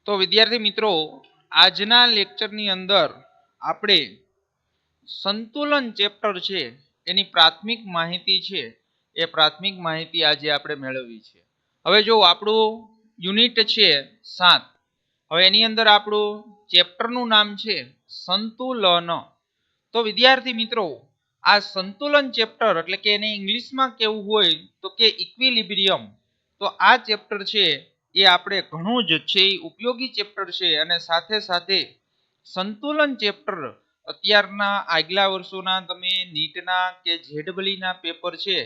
તો વિદ્યાર્થી મિત્રો, આજના લેક્ચરની અંદર આપણે સંતુલન ચેપ્ટર છે એની પ્રાથમિક માહિતી છે એ પ્રાથમિક માહિતી આજે આપણે મેળવવી છે. હવે જો આપણું યુનિટ છે 7. હવે એની અંદર આપણું ચેપ્ટરનું નામ છે સંતુલન. તો વિદ્યાર્થી મિત્રો, આ સંતુલન ચેપ્ટર એટલે કે એને ઇંગ્લિશમાં કેવું હોય તો કે ઇક્વિલિબ્રિયમ. તો આ ચેપ્ટર છે એ આપણે ઘણું જ છે ઉપયોગી ચેપ્ટર છે, અને સાથે સાથે સંતુલન ચેપ્ટર અત્યારના આગલા વર્ષોના તમે નીટના કે જેડબલીના પેપર છે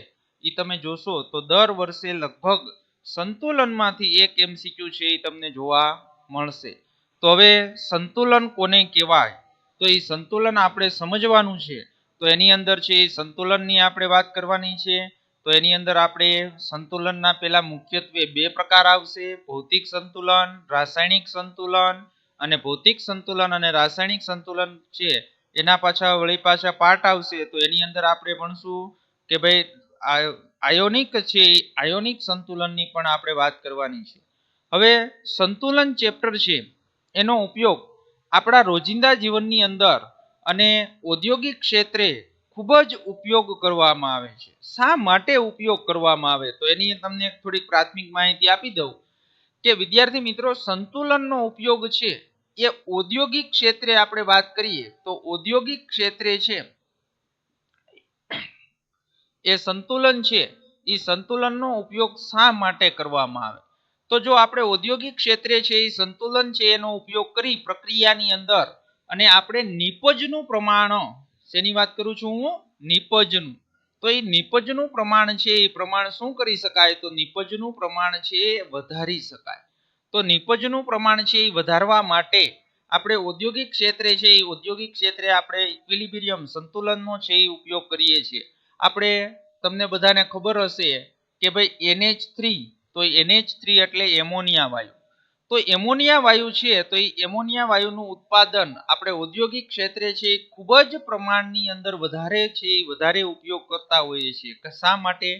એ તમે જોશો તો દર વર્ષે લગભગ સંતુલનમાંથી એક MCQ છે એ તમને જોવા મળશે. તો હવે સંતુલન કોને કહેવાય, તો એ સંતુલન આપણે સમજવાનું છે. તો એની અંદર છે સંતુલનની આપણે વાત કરવાની છે. તો એની અંદર આપણે સંતુલનના પહેલા મુખ્યત્વે બે પ્રકાર આવશે: ભૌતિક સંતુલન, રાસાયણિક સંતુલન. અને ભૌતિક સંતુલન અને રાસાયણિક સંતુલન છે એના પાછા પાર્ટ આવશે. તો એની અંદર આપણે ભણશું કે ભાઈ આયોનિક છે, આયોનિક સંતુલનની પણ આપણે વાત કરવાની છે. હવે સંતુલન ચેપ્ટર છે એનો ઉપયોગ આપણા રોજિંદા જીવનની અંદર અને ઔદ્યોગિક ક્ષેત્રે ખૂબ જ ઉપયોગ કરવામાં આવે છે. શા માટે ઉપયોગ કરવામાં આવે, તો એની તમને થોડીક પ્રાથમિક માહિતી આપી દઉં કે વિદ્યાર્થી મિત્રો, સંતુલનનો ઉપયોગ છે એ ઔદ્યોગિક ક્ષેત્રે આપણે વાત કરીએ તો ઔદ્યોગિક ક્ષેત્રે છે એ સંતુલન છે એ સંતુલનનો ઉપયોગ શા માટે કરવામાં આવે, તો જો આપણે ઔદ્યોગિક ક્ષેત્રે છે એ સંતુલન છે એનો ઉપયોગ કરી પ્રક્રિયાની અંદર અને આપણે નિપજનું પ્રમાણ, શેની વાત કરું છું હું, નિપજનું. તો એ નિપજનું પ્રમાણ છે એ પ્રમાણ શું કરી શકાય, તો નિપજનું પ્રમાણ છે એ વધારી શકાય. તો નિપજનું પ્રમાણ છે એ વધારવા માટે આપણે ઔદ્યોગિક ક્ષેત્રે છે એ ઔદ્યોગિક ક્ષેત્રે આપણે ઇક્વિલિબ્રિયમ સંતુલનનો છે એ ઉપયોગ કરીએ છીએ. આપણે તમને બધાને ખબર હશે કે ભાઈ NH3, તો NH3 એટલે એમોનિયા વાયુ. તો એમોનિયા વાયુ છે તો એ એમોનિયા વાયુનું ઉત્પાદન આપણે ઔદ્યોગિક ક્ષેત્રે છે ખૂબ જ પ્રમાણની અંદર વધારે ઉપયોગ કરતા હોઈએ છીએ. શા માટે?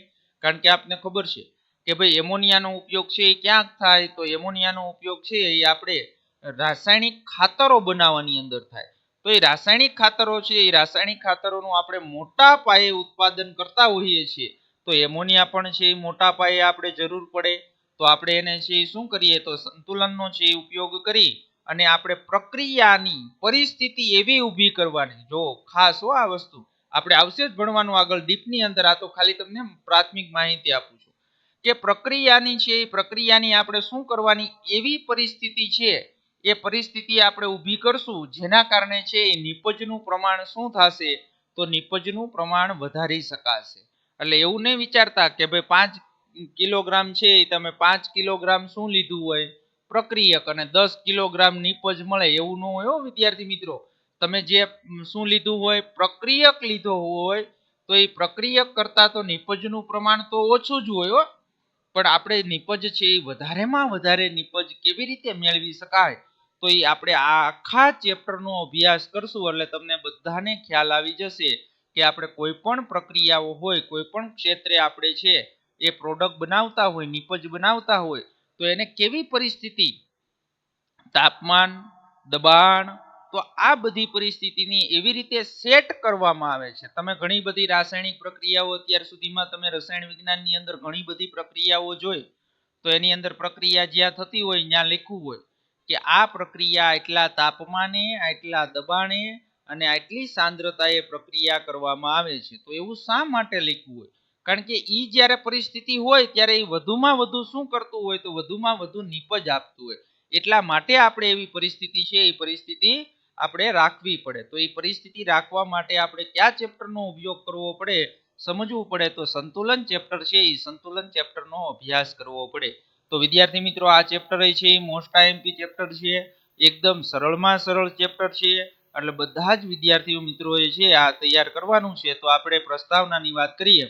કારણ કે આપને ખબર છે કે ભાઈ એમોનિયાનો ઉપયોગ છે એ ક્યાં થાય, તો એમોનિયાનો ઉપયોગ છે એ આપણે રાસાયણિક ખાતરો બનાવવાની અંદર થાય. તો એ રાસાયણિક ખાતરો છે એ રાસાયણિક ખાતરોનું આપણે મોટા પાયે ઉત્પાદન કરતા હોઈએ છીએ. તો એમોનિયા પણ છે એ મોટા પાયે આપણે જરૂર પડે. તો આપણે એને છે શું કરીએ, તો સંતુલનનો છે ઉપયોગ કરી અને આપણે પ્રક્રિયાની પરિસ્થિતિ એવી ઊભી કરવાની. જો ખાસ હો આ વસ્તુ આપણે આવશે જ ભણવાનું આગળ ડીપની અંદર, આ તો ખાલી તમને પ્રાથમિક માહિતી આપું છું કે પ્રક્રિયાની છે એ પ્રક્રિયાની આપણે શું કરવાની, એવી પરિસ્થિતિ છે એ પરિસ્થિતિ આપણે ઊભી કરશું જેના કારણે છે એ નિપજનું પ્રમાણ શું થશે, તો નિપજનું પ્રમાણ વધારી શકાશે. એટલે એવું નહીં વિચારતા કે ભાઈ 5 કિલોગ્રામ છે તમે 5 કિલોગ્રામ શું લીધું હોય, પ્રક્રિયક, અને 10 કિલોગ્રામ નિપજ મળે, એવું ન હોય હો વિદ્યાર્થી મિત્રો. તમે જે શું લીધું હોય, પ્રક્રિયક લીધો હોય તો એ પ્રક્રિયક કરતા તો નિપજનું પ્રમાણ તો ઓછું જ હોય હો. પણ આપણે નિપજ છે એ વધારેમાં વધારે નિપજ કેવી રીતે મેળવી શકાય, તો એ આપણે આ આખા ચેપ્ટરનો અભ્યાસ કરશું એટલે તમને બધાને ખ્યાલ આવી જશે કે આપણે કોઈ પણ પ્રક્રિયાઓ હોય, કોઈ પણ ક્ષેત્રે આપણે છે એ પ્રોડક્ટ બનાવતા હોય, નિપજ બનાવતા હોય તો એને કેવી પરિસ્થિતિ, તાપમાન, દબાણ, તો આ બધી પરિસ્થિતિની એવી રીતે સેટ કરવામાં આવે છે. તમે ઘણી બધી રાસાયણિક પ્રક્રિયાઓ અત્યાર સુધીમાં તમે રસાયણ વિજ્ઞાનની અંદર ઘણી બધી પ્રક્રિયાઓ જોઈ, તો એની અંદર પ્રક્રિયા જ્યાં થતી હોય ત્યાં લખ્યું હોય કે આ પ્રક્રિયા આટલા તાપમાને, આટલા દબાણે અને આટલી સાંદ્રતાએ પ્રક્રિયા કરવામાં આવે છે. તો એવું શા માટે લખ્યું હોય? કારણ કે એ જ્યારે પરિસ્થિતિ હોય ત્યારે એ વધુમાં વધુ શું કરતું હોય, તો વધુમાં વધુ નિપજ આપતું હોય. એટલા માટે આપણે એવી પરિસ્થિતિ છે એ પરિસ્થિતિ આપણે રાખવી પડે. તો એ પરિસ્થિતિ રાખવા માટે આપણે કયા ચેપ્ટરનો ઉપયોગ કરવો પડે, સમજવું પડે. તો સંતુલન ચેપ્ટર છે એ સંતુલન ચેપ્ટરનો અભ્યાસ કરવો પડે. તો વિદ્યાર્થી મિત્રો, આ ચેપ્ટર છે એ મોસ્ટ આઈએમપી ચેપ્ટર છે, એકદમ સરળમાં સરળ ચેપ્ટર છે. એટલે બધા જ વિદ્યાર્થીઓ મિત્રોએ છે આ તૈયાર કરવાનું છે. તો આપણે પ્રસ્તાવનાની વાત કરીએ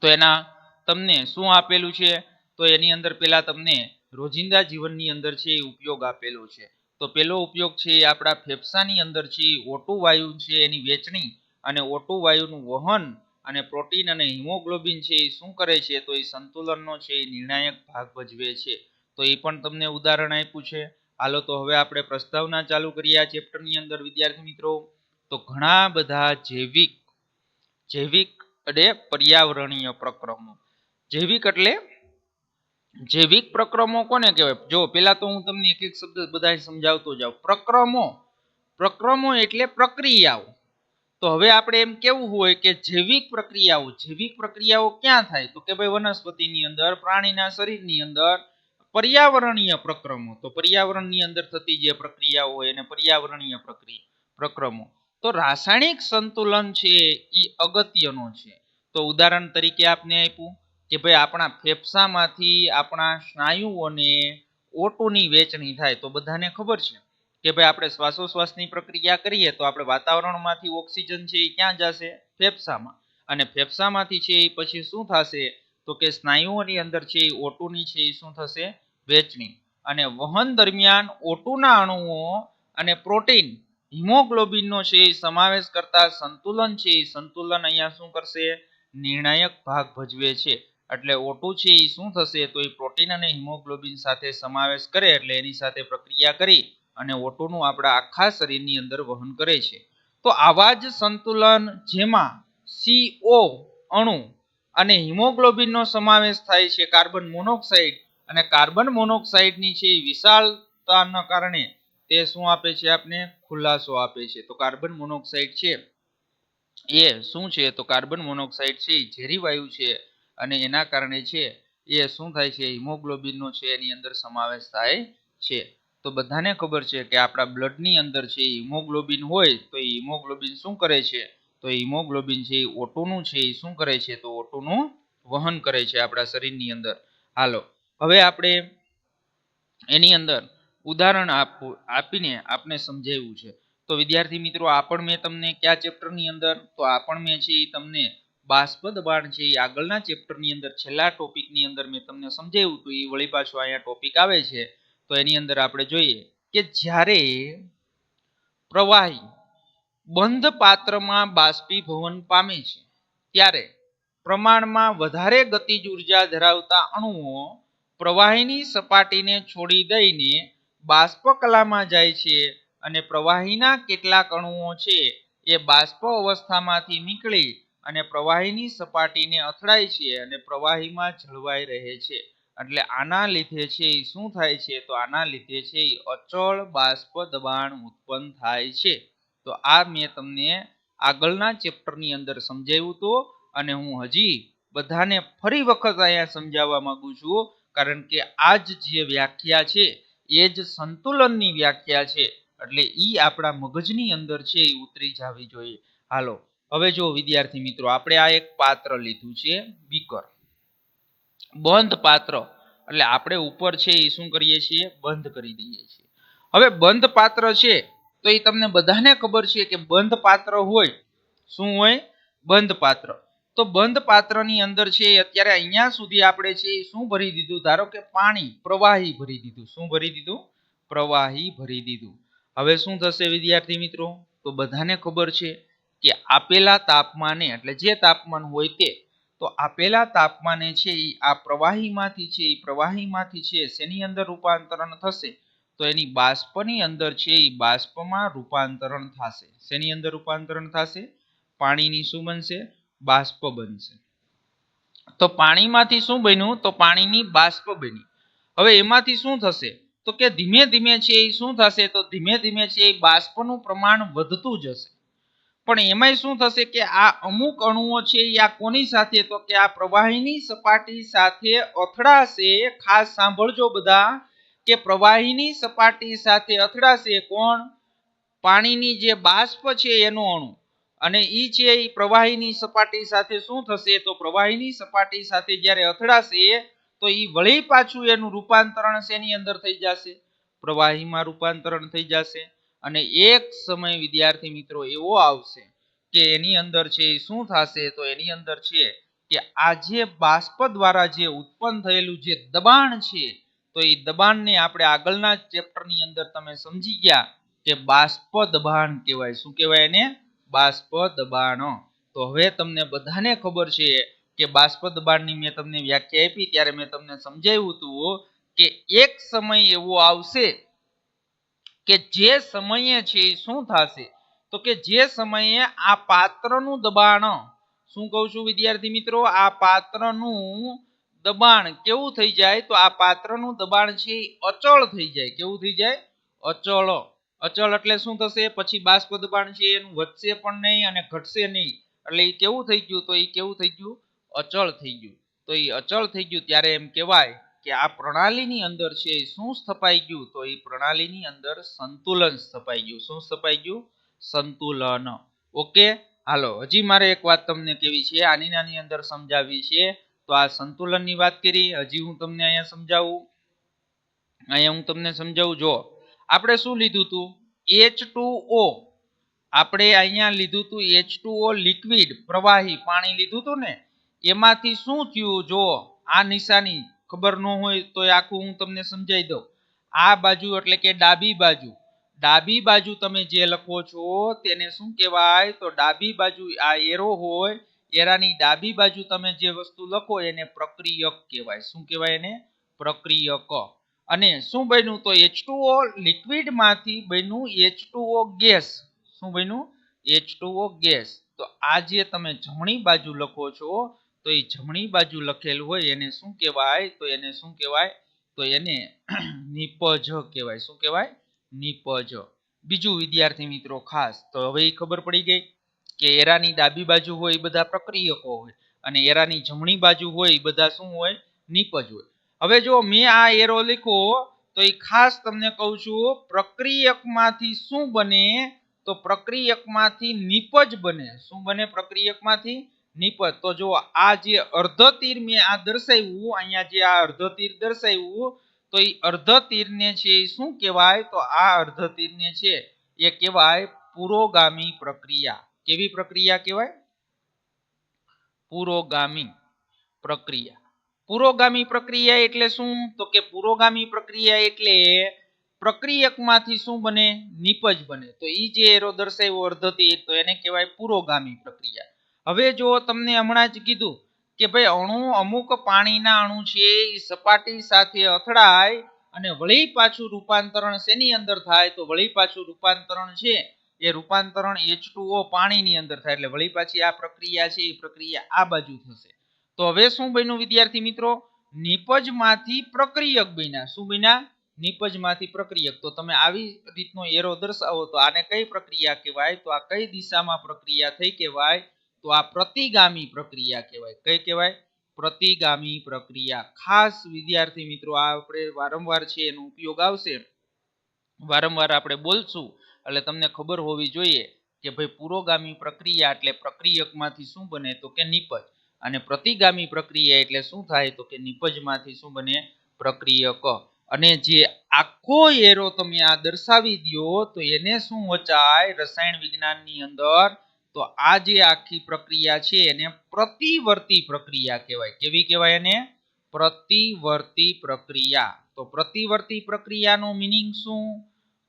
તો એના તમને શું આપેલું છે, તો એની અંદર પેલા તમને રોજિંદા જીવનની અંદર છે એ ઉપયોગ આપેલો છે. તો પેલો ઉપયોગ છે એ આપણા ફેફસાની અંદર છે O2 વાયુ છે એની વેચણી અને O2 વાયુનું વહન અને પ્રોટીન અને હિમોગ્લોબિન છે એ શું કરે છે, તો એ સંતુલનનો છે એ નિર્ણાયક ભાગ ભજવે છે. તો એ પણ તમને ઉદાહરણ આપ્યું છે. હાલો તો હવે આપણે પ્રસ્તાવના ચાલુ કરીએ આ ચેપ્ટરની અંદર વિદ્યાર્થી મિત્રો. તો ઘણા બધા જૈવિક અને પર્યાવરણીય પ્રક્રમો. જૈવિક પ્રક્રમો કોને કહેવાય? જો પેલા તો હું તમને એક એક શબ્દ બધા સમજાવતો જાઉં. પ્રક્રમો એટલે પ્રક્રિયાઓ. તો હવે આપણે એમ કેવું હોય કે જૈવિક પ્રક્રિયાઓ ક્યાં થાય? તો કે ભાઈ વનસ્પતિની અંદર, પ્રાણીના શરીરની અંદર. પર્યાવરણીય પ્રક્રમો, તો પર્યાવરણની અંદર થતી જે પ્રક્રિયાઓ હોય એને પર્યાવરણીય પ્રક્રમો. તો રાસાયણિક સંતુલન છે એ અગત્યનો છે. તો ઉદાહરણ તરીકે આપને આપ્યું કે ભાઈ આપણા ફેફસામાંથી આપણા સ્નાયુઓને O2 ની વેચણી થાય. તો બધાને ખબર છે કે ભાઈ આપણે શ્વાસોશ્વાસની પ્રક્રિયા કરીએ તો આપણે વાતાવરણમાંથી ઓક્સિજન છે એ ક્યાં જશે? ફેફસામાં. અને ફેફસામાંથી છે એ પછી શું થશે? તો કે સ્નાયુઓની અંદર છે એ O2 ની છે એ શું થશે? વેચણી. અને વહન દરમિયાન O2 ના અણુઓ અને પ્રોટીન હિમોગ્લોબિનનો છે એ સમાવેશ કરતા સંતુલન છે એ સંતુલન અહીંયા શું કરશે? નિર્ણાયક ભાગ ભજવે છે. એટલે O2 છે એ શું થશે? તો એ પ્રોટીન અને હિમોગ્લોબિન સાથે સમાવેશ કરે એટલે એની સાથે પ્રક્રિયા કરી અને O2 નું આપણા આખા શરીરની અંદર વહન કરે છે. તો આવા જ સંતુલન જેમાં CO અણુ અને હિમોગ્લોબિનનો સમાવેશ થાય છે. કાર્બન મોનોક્સાઇડ અને કાર્બન મોનોક્સાઇડની છે વિશાળતાના કારણે તે શું આપે છે? આપને ખુલાસો આપે છે. તો કાર્બન મોનોક્સાઇડ છે એ શું છે? તો કાર્બન મોનોક્સાઇડ છે એ ઝેરી વાયુ છે અને એના કારણે છે એ શું થાય છે? હિમોગ્લોબિનનો છે એની અંદર સમાવેશ થાય છે. તો બધાને ખબર છે કે આપણા બ્લડની અંદર છે હિમોગ્લોબિન હોય તો એ હિમોગ્લોબિન શું કરે છે? તો હિમોગ્લોબિન છે એ O2 નું છે એ શું કરે છે? તો O2 નું વહન કરે છે આપણા શરીરની અંદર. હાલો હવે આપણે એની અંદર ઉદાહરણ આપીને આપણે સમજાવ્યું છે. તો વિદ્યાર્થી મિત્રો આ પણ મેં તમને કયા ચેપ્ટરની અંદર? તો આ પણ મેં છે એ તમને બાષ્પ દબાણ છે એ આગળના ચેપ્ટરની અંદર છેલ્લા ટોપિકની અંદર મેં તમને સમજાવ્યું હતું. એ વળી પાછું અહીંયા ટોપિક આવે છે. તો એની અંદર આપણે જોઈએ કે જ્યારે પ્રવાહી બંધ પાત્રમાં બાષ્પીભવન પામે છે ત્યારે પ્રમાણમાં વધારે ગતિજ ઉર્જા ધરાવતા અણુઓ પ્રવાહીની સપાટીને છોડી દઈને બાષ્પ કલામાં જાય છે અને પ્રવાહીના કેટલાક અણુઓ છે એ બાષ્પ અવસ્થામાંથી નીકળી અને પ્રવાહીની સપાટીને અથડાય છે અને પ્રવાહીમાં જળવાઈ રહે છે. એટલે આના લીધે છે એ શું થાય છે? તો આના લીધે છે એ અચળ બાષ્પ દબાણ ઉત્પન્ન થાય છે. તો આ મેં તમને આગળના ચેપ્ટરની અંદર સમજાવ્યું હતું અને હું હજી બધાને ફરી વખત અહીંયા સમજાવવા માંગુ છું. કારણ કે આ જ જે વ્યાખ્યા છે એ જ સંતુલનની વ્યાખ્યા છે. એટલે ઈ આપણા મગજની અંદર છે એ ઉતરી જવી જોઈએ. હાલો હવે જો વિદ્યાર્થી મિત્રો આપણે આ એક પાત્ર લીધું છે બીકર. બંધ પાત્ર એટલે આપણે ઉપર છે એ શું કરીએ છીએ? બંધ કરી દઈએ છીએ. હવે બંધ પાત્ર છે તો એ તમને બધાને ખબર છે કે બંધ પાત્ર હોય શું હોય? બંધ પાત્ર. તો બંધ પાત્રની અંદર છે અત્યારે અહીંયા સુધી આપણે છે શું ભરી દીધું? ધારો કે પાણી, પ્રવાહી ભરી દીધું. શું ભરી દીધું? પ્રવાહી ભરી દીધું. હવે શું થશે વિદ્યાર્થી મિત્રો? તો બધાને ખબર છે કે આપેલા તાપમાને એટલે જે તાપમાન હોય તે, તો આપેલા તાપમાને છે આ પ્રવાહીમાંથી છે શેની અંદર રૂપાંતરણ થશે? તો એની બાષ્પની અંદર છે એ બાષ્પમાં રૂપાંતરણ થશે. શેની અંદર રૂપાંતરણ થશે? પાણીની શું બનશે? બાષ્પ બનશે. તો પાણીમાંથી શું બન્યું? તો પાણીની બાષ્પ બની. હવે એમાંથી શું થશે? તો કે ધીમે ધીમે છે એ શું થશે? તો ધીમે ધીમે છે એ બાષ્પનું પ્રમાણ વધતું જશે. પણ એમાંય શું થશે કે આ અમુક અણુઓ છે એ આ કોની સાથે? તો કે આ પ્રવાહીની સપાટી સાથે અથડાશે. ખાસ સાંભળજો બધા કે પ્રવાહીની સપાટી સાથે અથડાશે. કોણ? પાણીની જે બાષ્પ છે એનો અણુ. અને ઈ છે એ પ્રવાહીની સપાટી સાથે શું થશે? તો પ્રવાહીની સપાટી સાથે જ્યારે અથડાશે તો ઈ વળી પાછું એનું રૂપાંતરણ શેની અંદર થઈ જશે? પ્રવાહીમાં રૂપાંતરણ થઈ જશે. અને એક સમય વિદ્યાર્થી મિત્રો એવો આવશે કે એની અંદર છે એ શું થશે? તો એની અંદર છે કે આ જે બાષ્પ દ્વારા જે ઉત્પન્ન થયેલું જે દબાણ છે તો એ દબાણને આપણે આગળના ચેપ્ટરની અંદર તમે સમજી ગયા કે બાષ્પ દબાણ કહેવાય. શું કહેવાય એને? બાષ્પ દબાણ. તો હવે તમને બધાને ખબર છે કે બાષ્પ દબાણની મેં તમને વ્યાખ્યા આપી ત્યારે મેં તમને સમજાવ્યું હતું કે એક સમય એવો આવશે કે જે સમયે છે એ શું થશે તો કે જે સમયે આ પાત્રનું દબાણ, શું કહું છું વિદ્યાર્થી મિત્રો, આ પાત્રનું દબાણ કેવું થઈ જાય તો આ પાત્રનું દબાણ છે અચળ થઈ જાય. કેવું થઈ જાય? અચળ. અચળ એટલે શું થશે? પછી બાષ્પ દબાણ છે એનું વધશે પણ નહીં અને ઘટશે નહીં. એટલે એ કેવું થઈ ગયું? તો એ કેવું થઈ ગયું? અચળ થઈ ગયું. તો એ અચળ થઈ ગયું ત્યારે એમ કહેવાય કે આ પ્રણાલીની અંદર છે શું સ્થપાઈ ગયું? તો એ પ્રણાલીની અંદર સંતુલન સ્થપાઈ ગયું. શું સ્થપાઈ ગયું? સંતુલન. ઓકે, હાલો હજી મારે એક વાત તમને કેવી છે, આની અંદર સમજાવી છે. તો આ સંતુલનની વાત કરી, હજી હું તમને અહીંયા સમજાવું. અહીંયા હું તમને સમજાવું. જો આપણે શું લીધું હતું? H2O. આપણે અહીંયા લીધું હતું H2O લિક્વિડ, પ્રવાહી પાણી લીધું હતું ને, એમાંથી શું થયું? જો આ નિશાની ખબર ન હોય તો આખું હું તમને સમજાવી દઉં. આ બાજુ એટલે કે ડાબી બાજુ, ડાબી બાજુ તમે જે લખો છો તેને શું કહેવાય? તો ડાબી બાજુ આ એરો હોય, એરાની ડાબી બાજુ તમે જે વસ્તુ લખો એને પ્રક્રિયક કહેવાય. શું કહેવાય? એને પ્રક્રિયક. અને શું બન્યું? તો H2O લિક્વિડ માંથી બન્યું H2O ગેસ. શું બન્યું? H2O gas. તો આ જે તમે જમણી બાજુ લખો છો તો એ જમણી બાજુ લખેલું હોય એને શું કહેવાય? તો એને શું કહેવાય? તો એને નિપજ કહેવાય. શું કહેવાય? નિપજ. બીજું વિદ્યાર્થી મિત્રો ખાસ, તો હવે એ ખબર પડી ગઈ કે એરાની ડાબી બાજુ હોય એ બધા પ્રક્રિયકો હોય અને એરાની જમણી બાજુ હોય એ બધા શું હોય? નિપજ હોય. હવે જો મેં આ એરો લખ્યો તો એ ખાસ તમને કહું છું, પ્રક્રિયકમાંથી શું બને? તો પ્રક્રિયકમાંથી નિપજ બને. શું બને? પ્રક્રિયકમાંથી નિપજ. તો જો આ જે અર્ધ તીર મેં આ દર્શાવ્યું, અહીંયા જે આ અર્ધ તીર દર્શાવ્યું, તો એ અર્ધ તીરને છે એ શું કહેવાય? તો આ અર્ધ તીરને છે એ કહેવાય પુરોગામી પ્રક્રિયા. કેવી પ્રક્રિયા કહેવાય? પુરોગામી પ્રક્રિયા. પુરોગામી પ્રક્રિયા એટલે શું? તો કે પુરોગામી પ્રક્રિયા એટલે પ્રક્રિયકમાંથી શું બને? નિપજ બને. તો એ જે એરો દર્શાવ્યો અર્ધ તીર, તો એને કહેવાય પુરોગામી પ્રક્રિયા. હવે જો તમને હમણાં જ કીધું કે ભાઈ અણુ, અમુક પાણીના અણુ છે એ સપાટી સાથે અથડાય અને વળી પાછું રૂપાંતરણ શેની અંદર થાય? તો વળી પાછું રૂપાંતરણ છે એ રૂપાંતરણ H2O પાણીની અંદર થાય. એટલે વળી પાછી આ પ્રક્રિયા છે એ પ્રક્રિયા આ બાજુ થશે. તો હવે શું બન્યું વિદ્યાર્થી મિત્રો? નિપજમાંથી પ્રક્રિયક બન્યા. શું બન્યા? નિપજમાંથી પ્રક્રિયક. તો તમે આવી રીતનો એરો દર્શાવો તો આને કઈ પ્રક્રિયા કહેવાય? તો આ કઈ દિશામાં પ્રક્રિયા થઈ કહેવાય? તો આ પ્રતિગામી પ્રક્રિયા કહેવાય. કઈ કહેવાય? પ્રતિગામી પ્રક્રિયા. ખાસ વિદ્યાર્થી મિત્રો આ આપણે વારંવાર છે એનો ઉપયોગ આવશે, વારંવાર આપણે બોલશું એટલે તમને ખબર હોવી જોઈએ કે ભાઈ પુરોગામી પ્રક્રિયા એટલે પ્રક્રિયકમાંથી શું બને? તો કે નિપજ. અને પ્રતિગામી પ્રક્રિયા એટલે શું થાય? તો કે નિપજમાંથી શું બને? પ્રક્રિયક. અને જે આખો એરો તમે આ દર્શાવી દો તો એને શું વચાય રસાયણ વિજ્ઞાનની અંદર? તો આ જે આખી પ્રક્રિયા છે એને પ્રતિવર્તી પ્રક્રિયા કહેવાય. કેવી કહેવાય? એને પ્રતિવર્તી પ્રક્રિયા. તો પ્રતિવર્તી પ્રક્રિયાનો મીનિંગ શું?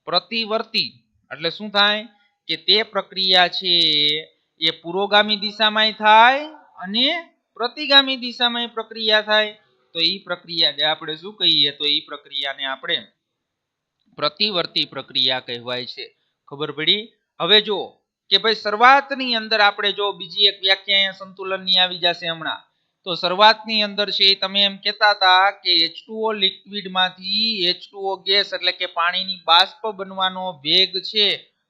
પ્રતિવર્તી એટલે શું થાય? કે તે પ્રક્રિયા છે એ પુરોગામી દિશામાં થાય અને પ્રતિગામી દિશામાં પ્રક્રિયા થાય. તો એ પ્રક્રિયાને આપણે શું કહીએ? તો એ પ્રક્રિયાને આપણે પ્રતિવર્તી પ્રક્રિયા કહેવાય છે. ખબર પડી? હવે જો કે ભાઈ શરૂઆતની અંદર આપણે જો બીજી એક વ્યાખ્યા સંતુલનની આવી જશે હમણાં. તો શરૂઆતની અંદર છે તમે એમ કહેતા હતા કે H2O લિક્વિડમાંથી H2O ગેસ એટલે કે પાણીની બાષ્પ બનવાનો વેગ છે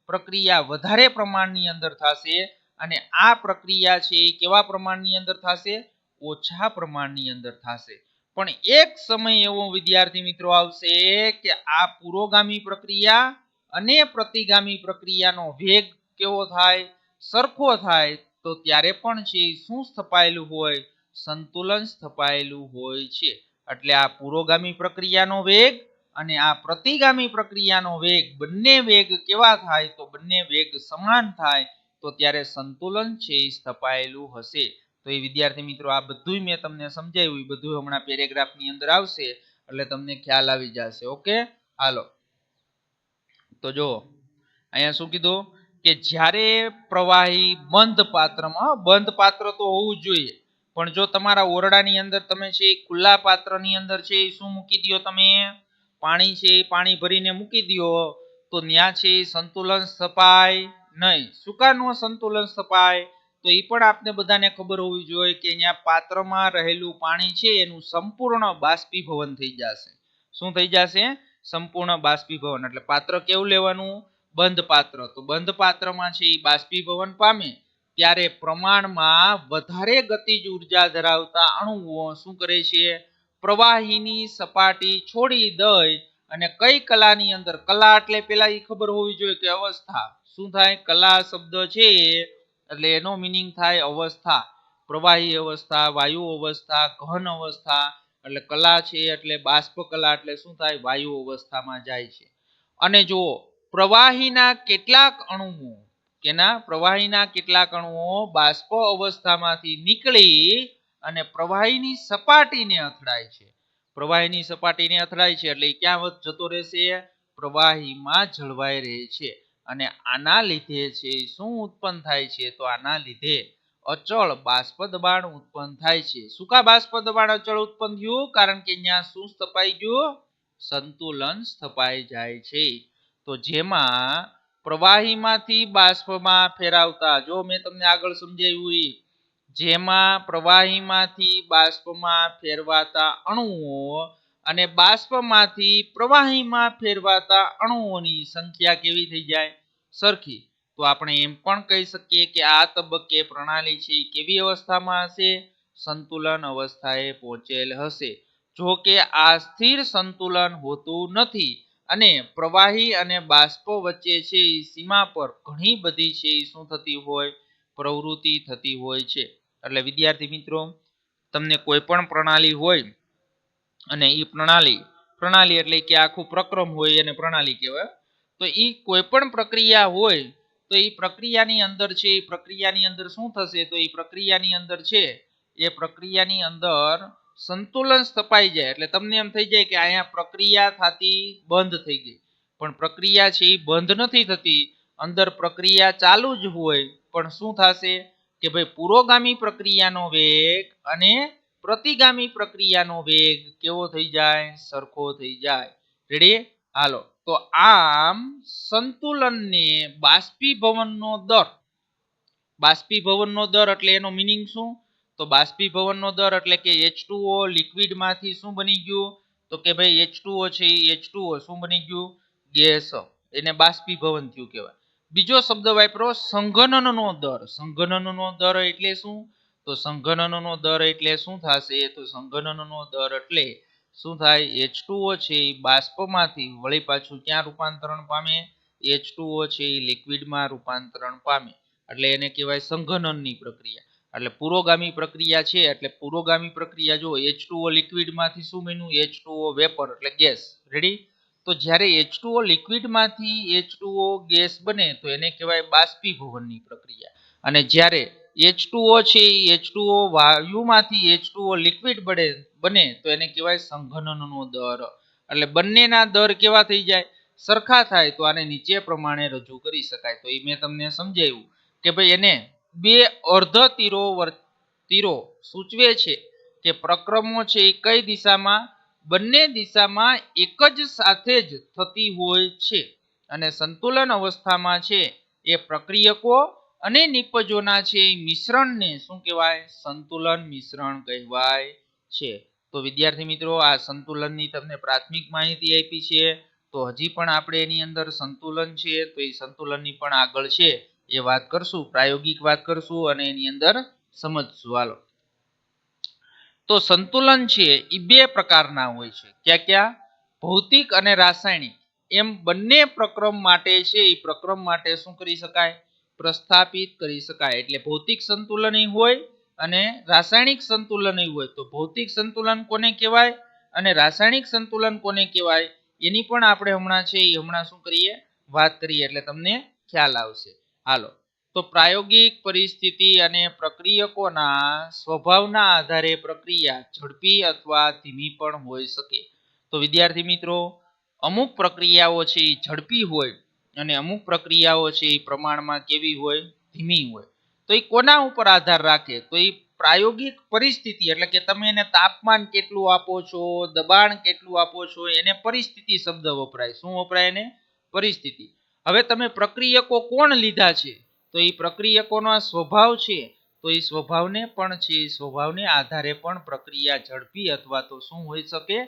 પ્રક્રિયા વધારે પ્રમાણની અંદર થશે અને આ પ્રક્રિયા છે એ કેવા પ્રમાણની અંદર થશે? ઓછા પ્રમાણની અંદર થશે. પણ એક સમય એવો વિદ્યાર્થી મિત્રો આવશે કે આ પુરોગામી પ્રક્રિયા અને પ્રતિગામી પ્રક્રિયાનો વેગ કેવો થાય? સરખો થાય. તો ત્યારે પણ છે શું સ્થપાયેલું હોય? સંતુલન સ્થપાયેલું હોય છે. એટલે આ પુરોગામી પ્રક્રિયાનો વેગ અને આ પ્રતિગામી પ્રક્રિયાનો વેગ, બંને વેગ કેવા થાય? તો બંને વેગ સમાન થાય. તો ત્યારે સંતુલન છે એ સ્થપાયેલું હશે. તો એ વિદ્યાર્થી મિત્રો આ બધું મેં તમને સમજાવ્યું, એ બધું હમણાં પેરેગ્રાફની અંદર આવશે એટલે તમને ખ્યાલ આવી જશે. ઓકે, હાલો તો જો અહીંયા શું કીધું કે જ્યારે પ્રવાહી બંધ પાત્રમાં, બંધ પાત્ર તો હોવું જોઈએ, પણ જો તમારા ઓરડાની અંદર તમે છે ખુલ્લા પાત્રની અંદર છે શું મૂકી દો, તમે પાણી છે પાણી ભરીને મૂકી દો તો ત્યાં છે સંતુલન સ્થપાય નહીં. શું કામ સંતુલન સ્થપાય? તો એ પણ આપને બધાને ખબર હોવી જોઈએ કે અહીંયા પાત્રમાં રહેલું પાણી છે એનું સંપૂર્ણ બાષ્પીભવન થઈ જશે. શું થઈ જશે? સંપૂર્ણ બાષ્પીભવન. એટલે પાત્ર કેવું લેવાનું? બંધ પાત્ર. તો બંધ પાત્રમાં છે એ બાષ્પીભવન પામે ત્યારે પ્રમાણમાં વધારે ગતિજ ઉર્જા ધરાવતા અણુઓ શું કરે છે? પ્રવાહીની સપાટી છોડી દઈ અને કઈ કલાની અંદર, કલા એટલે પેલા એ ખબર હોવી જોઈએ કે અવસ્થા. શું થાય? કલા શબ્દ છે એટલે એનો મિનિંગ થાય અવસ્થા. પ્રવાહી અવસ્થા, વાયુ અવસ્થા, ઘન અવસ્થા. એટલે કલા છે એટલે બાષ્પ કલા એટલે શું થાય? વાયુ અવસ્થામાં જાય છે. અને જો પ્રવાહીના કેટલાક અણુઓ પ્રવાહીના કેટલાક અણુઓ બાષ્પ અવસ્થામાંથી નીકળી અને પ્રવાહીની સપાટીને અથડાય છે. પ્રવાહીની સપાટીને અથડાય છે એટલે ક્યાં જતો રહેશે? પ્રવાહીમાં જળવાઈ રહે છે. અને આના લીધે છે શું ઉત્પન્ન થાય છે? તો આના લીધે અચળ બાષ્પ દબાણ ઉત્પન્ન થાય છે. શું કા બાષ્પ દબાણ અચળ ઉત્પન્ન થયું? કારણ કે અહીંયા શું સ્થપાઈ ગયું? સંતુલન સ્થપાઈ જાય છે. તો જેમાં પ્રવાહીમાંથી બાષ્પમાં ફેરવતા, જો મેં તમને આગળ સમજાવ્યું જેમાં પ્રવાહીમાંથી બાષ્પમાં ફેરવાતા અણુઓ અને બાષ્પમાંથી પ્રવાહીમાં ફેરવાતા અણુઓની સંખ્યા કેવી થઈ જાય? સરખી. તો આપણે એમ પણ કહી શકીએ કે આ તબક્કે પ્રણાલી છે કેવી અવસ્થામાં હશે? સંતુલન અવસ્થાએ પહોંચેલ હશે. જો કે આ સ્થિર સંતુલન હોતું નથી અને પ્રવાહી અને બાષ્પ વચ્ચે છે સીમા પર ઘણી બધી છે શું થતી હોય? પ્રવૃત્તિ થતી હોય છે. એટલે વિદ્યાર્થી મિત્રો, તમને કોઈ પણ પ્રણાલી હોય અને એ પ્રણાલી એટલે કે આખું પ્રક્રમ હોય એને પ્રણાલી કહેવાય. તો એ કોઈ પણ પ્રક્રિયા હોય તો એ પ્રક્રિયાની અંદર છે એ પ્રક્રિયાની અંદર શું થશે? તો એ પ્રક્રિયાની અંદર છે એ પ્રક્રિયાની અંદર સંતુલન સ્થપાઈ જાય. એટલે તમને એમ થઈ જાય કે અહીંયા પ્રક્રિયા થતી બંધ થઈ ગઈ, પણ પ્રક્રિયા છે એ બંધ નથી થતી, અંદર પ્રક્રિયા ચાલુ જ હોય. પણ શું થશે કે ભાઈ પુરોગામી પ્રક્રિયાનો વેગ અને પ્રતિગામી પ્રક્રિયાનો વેગ કેવો થઈ જાય? સરખો થઈ જાય. રેડી? હાલો. તો આમ સંતુલનને બાષ્પીભવનનો દર એટલે એનો મિનિંગ શું? તો બાષ્પીભવનનો દર એટલે કે H2O લિક્વિડમાંથી શું બની ગયું? તો કે ભાઈ H2O છે એ H2O શું બની ગયું? ગેસ. એને બાષ્પીભવન થયું કહેવાય. બીજો શબ્દ વાપરો સંઘનનનો દર. સંઘનનનો દર એટલે શું? તો સંઘનનનો દર એટલે શું થશે? તો સંઘનનનો દર એટલે શું થાય? H2O છે એ બાષ્પમાંથી વળી પાછું ક્યાં રૂપાંતરણ પામે? H2O છે એ લિક્વિડમાં રૂપાંતરણ પામે. એટલે એને કહેવાય સંઘનનની પ્રક્રિયા. એટલે પુરોગામી પ્રક્રિયા છે એટલે પુરોગામી પ્રક્રિયા જો H2O લિક્વિડમાંથી શું બન્યું? H2O વેપર એટલે ગેસ. રેડી? તો જ્યારે H2O લિક્વિડમાંથી H2O ગેસ બને તો એને કહેવાય બાષ્પીભવનની પ્રક્રિયા. અને જ્યારે H2O છે એ H2O વાયુમાંથી H2O લિક્વિડ બને તો એને કહેવાય સંઘનનનો દર. એટલે બંનેના દર કેવા થઈ જાય? સરખા થાય. તો આને નીચે પ્રમાણે રજૂ કરી શકાય. તો એ મેં તમને સમજાવ્યું કે ભાઈ એને બે અર્ધ તીરો સૂચવે છે કે પ્રક્રમો છે એ કઈ દિશામાં? બંને દિશામાં એક જ સાથે જ થતી હોય છે. અને સંતુલન અવસ્થામાં છે એ પ્રક્રિયકો અને નિપજોના છે મિશ્રણને શું કહેવાય? સંતુલન મિશ્રણ કહેવાય છે. તો વિદ્યાર્થી મિત્રો, આ સંતુલનની તમને પ્રાથમિક માહિતી આપી છે. તો હજી પણ આપણે એની અંદર સંતુલન છે તો એ સંતુલનની પણ આગળ છે એ વાત કરશું, પ્રાયોગિક વાત કરશું અને એની અંદર સમજશું. હાલો. તો સંતુલન છે એ બે પ્રકારના હોય છે. ક્યાં? ભૌતિક અને રાસાયણિક એમ બંને પ્રક્રમ માટે છે એ પ્રક્રમ માટે શું કરી શકાય? પ્રસ્થાપિત કરી શકાય. એટલે ભૌતિક સંતુલન હોય અને રાસાયણિક સંતુલન હોય. તો ભૌતિક સંતુલન કોને કહેવાય અને રાસાયણિક સંતુલન કોને કહેવાય એની પણ આપણે હમણાં શું કરીએ? વાત કરીએ એટલે તમને ખ્યાલ આવશે. હાલો. તો પ્રાયોગિક પરિસ્થિતિ અને પ્રક્રિયકોના સ્વભાવના આધારે પ્રક્રિયા ઝડપી અથવા ધીમી પણ હોઈ શકે. તો વિદ્યાર્થી મિત્રો, અમુક પ્રક્રિયાઓ છે એ ઝડપી હોય અને અમુક પ્રક્રિયાઓ છે એ પ્રમાણમાં કેવી હોય? ધીમી હોય. તો એ કોના ઉપર આધાર રાખે? તો એ પ્રાયોગિક પરિસ્થિતિ એટલે કે તમે એને તાપમાન કેટલું આપો છો, દબાણ કેટલું આપો છો, એને પરિસ્થિતિ શબ્દ વપરાય. શું વપરાય? એને પરિસ્થિતિ. હવે તમે પ્રક્રિયકો કોણ લીધા છે? તો એ પ્રક્રિયકોનો સ્વભાવ છે, તો એ સ્વભાવને પણ છે, સ્વભાવને આધારે પણ પ્રક્રિયા ઝડપી અથવા તો શું હોઈ શકે?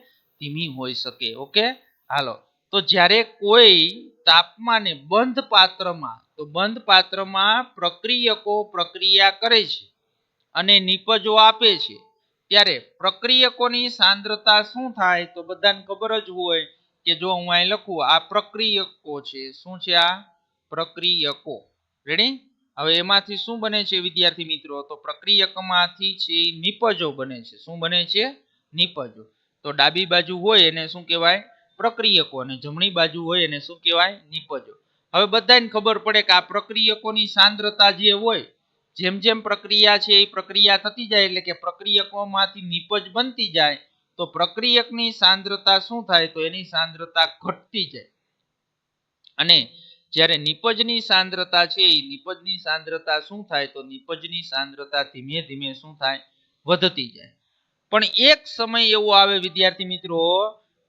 ધીમી હોઈ શકે. ઓકે, હાલો. તો જ્યારે કોઈ તાપમાને બંધ પાત્રમાં, તો બંધ પાત્રમાં પ્રક્રિયકો પ્રક્રિયા કરે છે અને નિપજો આપે છે, ત્યારે પ્રક્રિયકોની સાંદ્રતા શું થાય? તો બધાને ખબર જ હોય કે જો હું અહીં લખું, આ પ્રક્રિયકો છે. શું છે? આ પ્રક્રિયકો. રેડી? હવે એમાંથી શું બને છે વિદ્યાર્થી મિત્રો? તો પ્રક્રિયકમાંથી છે નિપજો બને છે. શું બને છે? નિપજો. તો ડાબી બાજુ હોય એને શું કહેવાય? પ્રક્રિયકો, અને જમણી બાજુ હોય એને શું કહેવાય? નિપજો. હવે બધાને ખબર પડે કે આ પ્રક્રિયકોની સાંદ્રતા જે હોય, જેમ જેમ પ્રક્રિયા છે એ પ્રક્રિયા થતી જાય એટલે કે પ્રક્રિયકોમાંથી નિપજ બનતી જાય, તો પ્રક્રિયકની સાંદ્રતા શું થાય? તો એની સાંદ્રતા ઘટતી જાય. અને જ્યારે નિપજની સાંદ્રતા છે એ નિપજની સાંદ્રતા શું થાય? તો નિપજની સાંદ્રતા ધીમે ધીમે શું થાય? વધતી જાય. પણ એક સમય એવો આવે વિદ્યાર્થી મિત્રો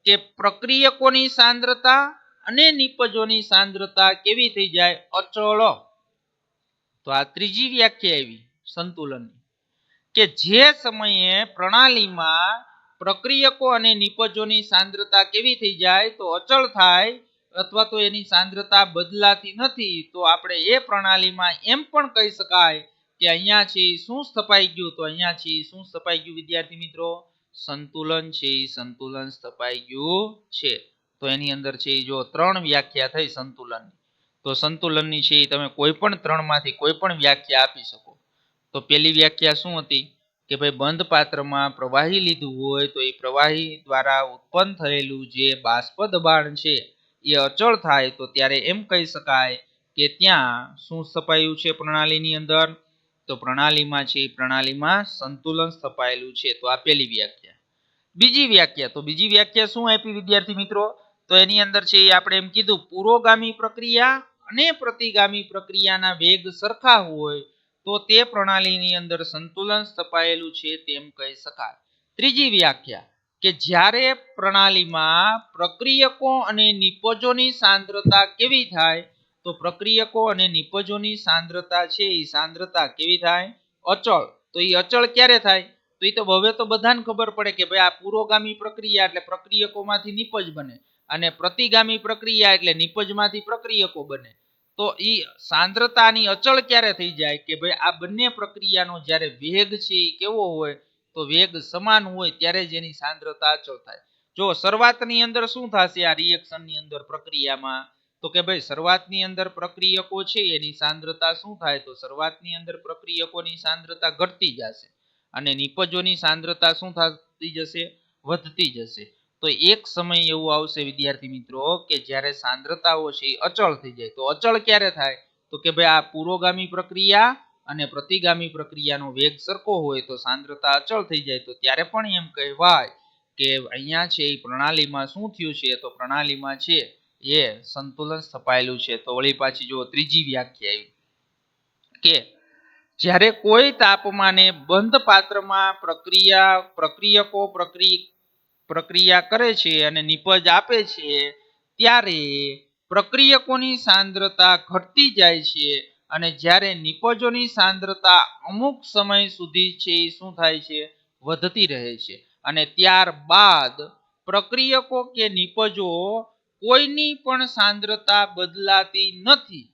કે પ્રક્રિયકોની સાંદ્રતા અને નિપજોની સાંદ્રતા કેવી થઈ જાય? અચળ. તો આ ત્રીજી વ્યાખ્યા આવી સંતુલનની, કે જે સમયે પ્રણાલીમાં પ્રક્રિયકો અને નિપજોની સાંદ્રતા કેવી થઈ જાય? તો અચળ થાય અથવા તો એની સાંદ્રતા બદલાતી નથી, તો આપણે એ પ્રણાલીમાં એમ પણ કહી શકાય કે અહીંયા છે શું સ્થપાઈ ગયું? તો અહીંયા છે શું સ્થપાઈ ગયું વિદ્યાર્થી મિત્રો? સંતુલન છે, સંતુલન સ્થપાઈ ગયું છે. તો એની અંદર છે જો ત્રણ વ્યાખ્યા થઈ સંતુલનની. તો સંતુલનની છે તમે કોઈ પણ ત્રણમાંથી કોઈ પણ વ્યાખ્યા આપી શકો. તો પહેલી વ્યાખ્યા શું હતી? કે ભાઈ બંધ પાત્રમાં પ્રવાહી લીધું હોય તો એ પ્રવાહી દ્વારા ઉત્પન્ન થયેલું જે બાષ્પ દબાણ છે એ અચળ થાય, તો ત્યારે એમ કહી શકાય કે ત્યાં શું સ્થપાયું છે પ્રણાલીની અંદર? તો પ્રણાલીમાં છે પ્રણાલીમાં સંતુલન સ્થપાયેલું છે. તો આ પહેલી વ્યાખ્યા. બીજી વ્યાખ્યા, તો બીજી વ્યાખ્યા શું આપી વિદ્યાર્થી મિત્રો? તો એની અંદર છે આપણે એમ કીધું પુરોગામી પ્રક્રિયા અને પ્રતિગામી પ્રક્રિયાના વેગ સરખા હોય તો તે પ્રણાલીની અંદર સંતુલન સ્થપાયેલું છે તેમ કહી શકાય. ત્રીજી વ્યાખ્યા, કે જ્યારે પ્રણાલીમાં પ્રક્રિયકો અને નિપજોની સાંદ્રતા કેવી થાય? તો પ્રક્રિયકો અને નિપજોની સાંદ્રતા છે એ સાંદ્રતા કેવી થાય? અચળ. તો એ અચળ ક્યારે થાય? તો એ તો હવે તો બધાને ખબર પડે કે ભાઈ આ પુરોગામી પ્રક્રિયા એટલે પ્રક્રિયકોમાંથી નિપજ બને, અને પ્રતિગામી પ્રક્રિયા એટલે નિપજમાંથી પ્રક્રિયકો બને. તો એ સાંદ્રતાની અચળ ક્યારે થઈ જાય? કે ભાઈ આ બંને પ્રક્રિયાનો જ્યારે વેગ છે એ કેવો હોય? તો વેગ સમાન હોય ત્યારે જ એની સાંદ્રતા અચળ થાય. જો શરૂઆતની અંદર શું થશે આ રિએક્શનની અંદર પ્રક્રિયામાં? તો કે ભાઈ શરૂઆતની અંદર પ્રક્રિયકો છે એની સાંદ્રતા શું થાય? તો શરૂઆતની અંદર પ્રક્રિયકોની સાંદ્રતા ઘટતી જશે અને નિપજોની સાંદ્રતા શું થતી જશે? વધતી જશે. તો એક સમય એવું આવશે વિદ્યાર્થી મિત્રો કે જ્યારે સાંદ્રતાઓ છે એ અચળ થઈ જાય. તો અચળ ક્યારે થાય? તો કે ભાઈ આ પુરોગામી પ્રક્રિયા અને પ્રતિગામી પ્રક્રિયાનો વેગ સરખો હોય તો સાંદ્રતા અચળ થઈ જાય. તો ત્યારે પણ એમ કહેવાય કે અહીંયા છે એ પ્રણાલીમાં શું થયું છે? તો પ્રણાલીમાં છે એ સંતુલન સ્થપાયેલું છે. તો વળી પાછી જો ત્રીજી વ્યાખ્યા આવી કે જ્યારે કોઈ તાપમાને બંધ પાત્રમાં પ્રક્રિયકો પ્રક્રિયા કરે છે અને નિપજ આપે છે, ત્યારે પ્રક્રિયકોની સાંદ્રતા ઘટતી જાય છે અને જ્યારે નિપજોની સાંદ્રતા અમુક સમય સુધી છે શું થાય છે? વધતી રહે છે. અને ત્યારબાદ પ્રક્રિયકો કે નિપજો કોઈની પણ સાંદ્રતા બદલાતી નથી.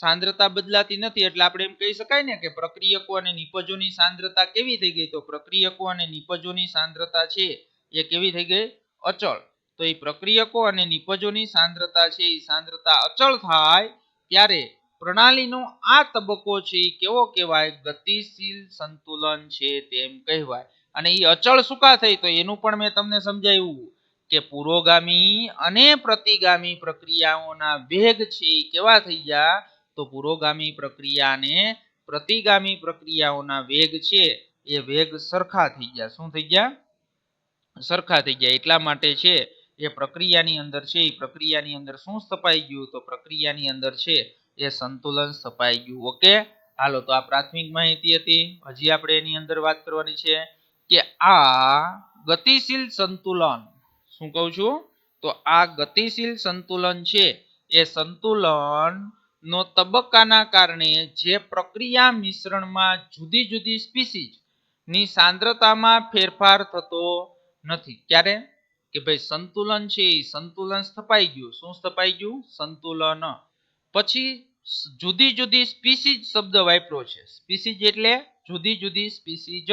સાંદ્રતા બદલાતી નથી એટલે આપણે એમ કહી શકાય ને કે પ્રક્રિયકો અને નિપજોની સાંદ્રતા કેવી થઈ ગઈ? તો પ્રક્રિયકો અને નિપજોની સાંદ્રતા છે એ કેવી થઈ ગઈ? અચળ. તો એ પ્રક્રિયકો અને નિપજોની સાંદ્રતા છે એ સાંદ્રતા અચળ થાય ત્યારે પ્રણાલીનો આ તબક્કો છે એ કેવો કહેવાય? ગતિશીલ સંતુલન છે તેમ કહેવાય. અને એ અચળ શું કા થઈ? તો એનું પણ મેં તમને સમજાવ્યું કે પુરોગામી અને પ્રતિગામી પ્રક્રિયાઓના વેગ છે એ કેવા થઈ ગયા? તો પુરોગામી પ્રક્રિયા અને પ્રતિગામી પ્રક્રિયાઓના વેગ છે એ વેગ સરખા થઈ ગયા. શું થઈ ગયા? સરખા થઈ ગયા. એટલા માટે છે એ પ્રક્રિયાની અંદર છે એ પ્રક્રિયાની અંદર શું સ્થપાઈ ગયું? તો પ્રક્રિયાની અંદર છે એ સંતુલન સ્થપાઈ ગયું. ઓકે, હાલો તો આ પ્રાથમિક માહિતી હતી. હજી આપણે એની અંદર વાત કરવાની છે કે આ ગતિશીલ સંતુલન, શું કહું છું, તો આ ગતિશીલ સંતુલન છે એ સંતુલન નો તબક્કાના કારણે જે પ્રક્રિયા મિશ્રણમાં જુદી જુદી સ્પીસીઝ ની સાંદ્રતામાં ફેરફાર થતો નથી. ક્યારે? કે ભાઈ સંતુલન છે એ સંતુલન સ્થપાઈ ગયું. શું સ્થપાઈ ગયું? સંતુલન. પછી જુદી જુદી સ્પીસીઝ શબ્દ વાપર્યો છે. સ્પીસીઝ એટલે જુદી જુદી સ્પીસીઝ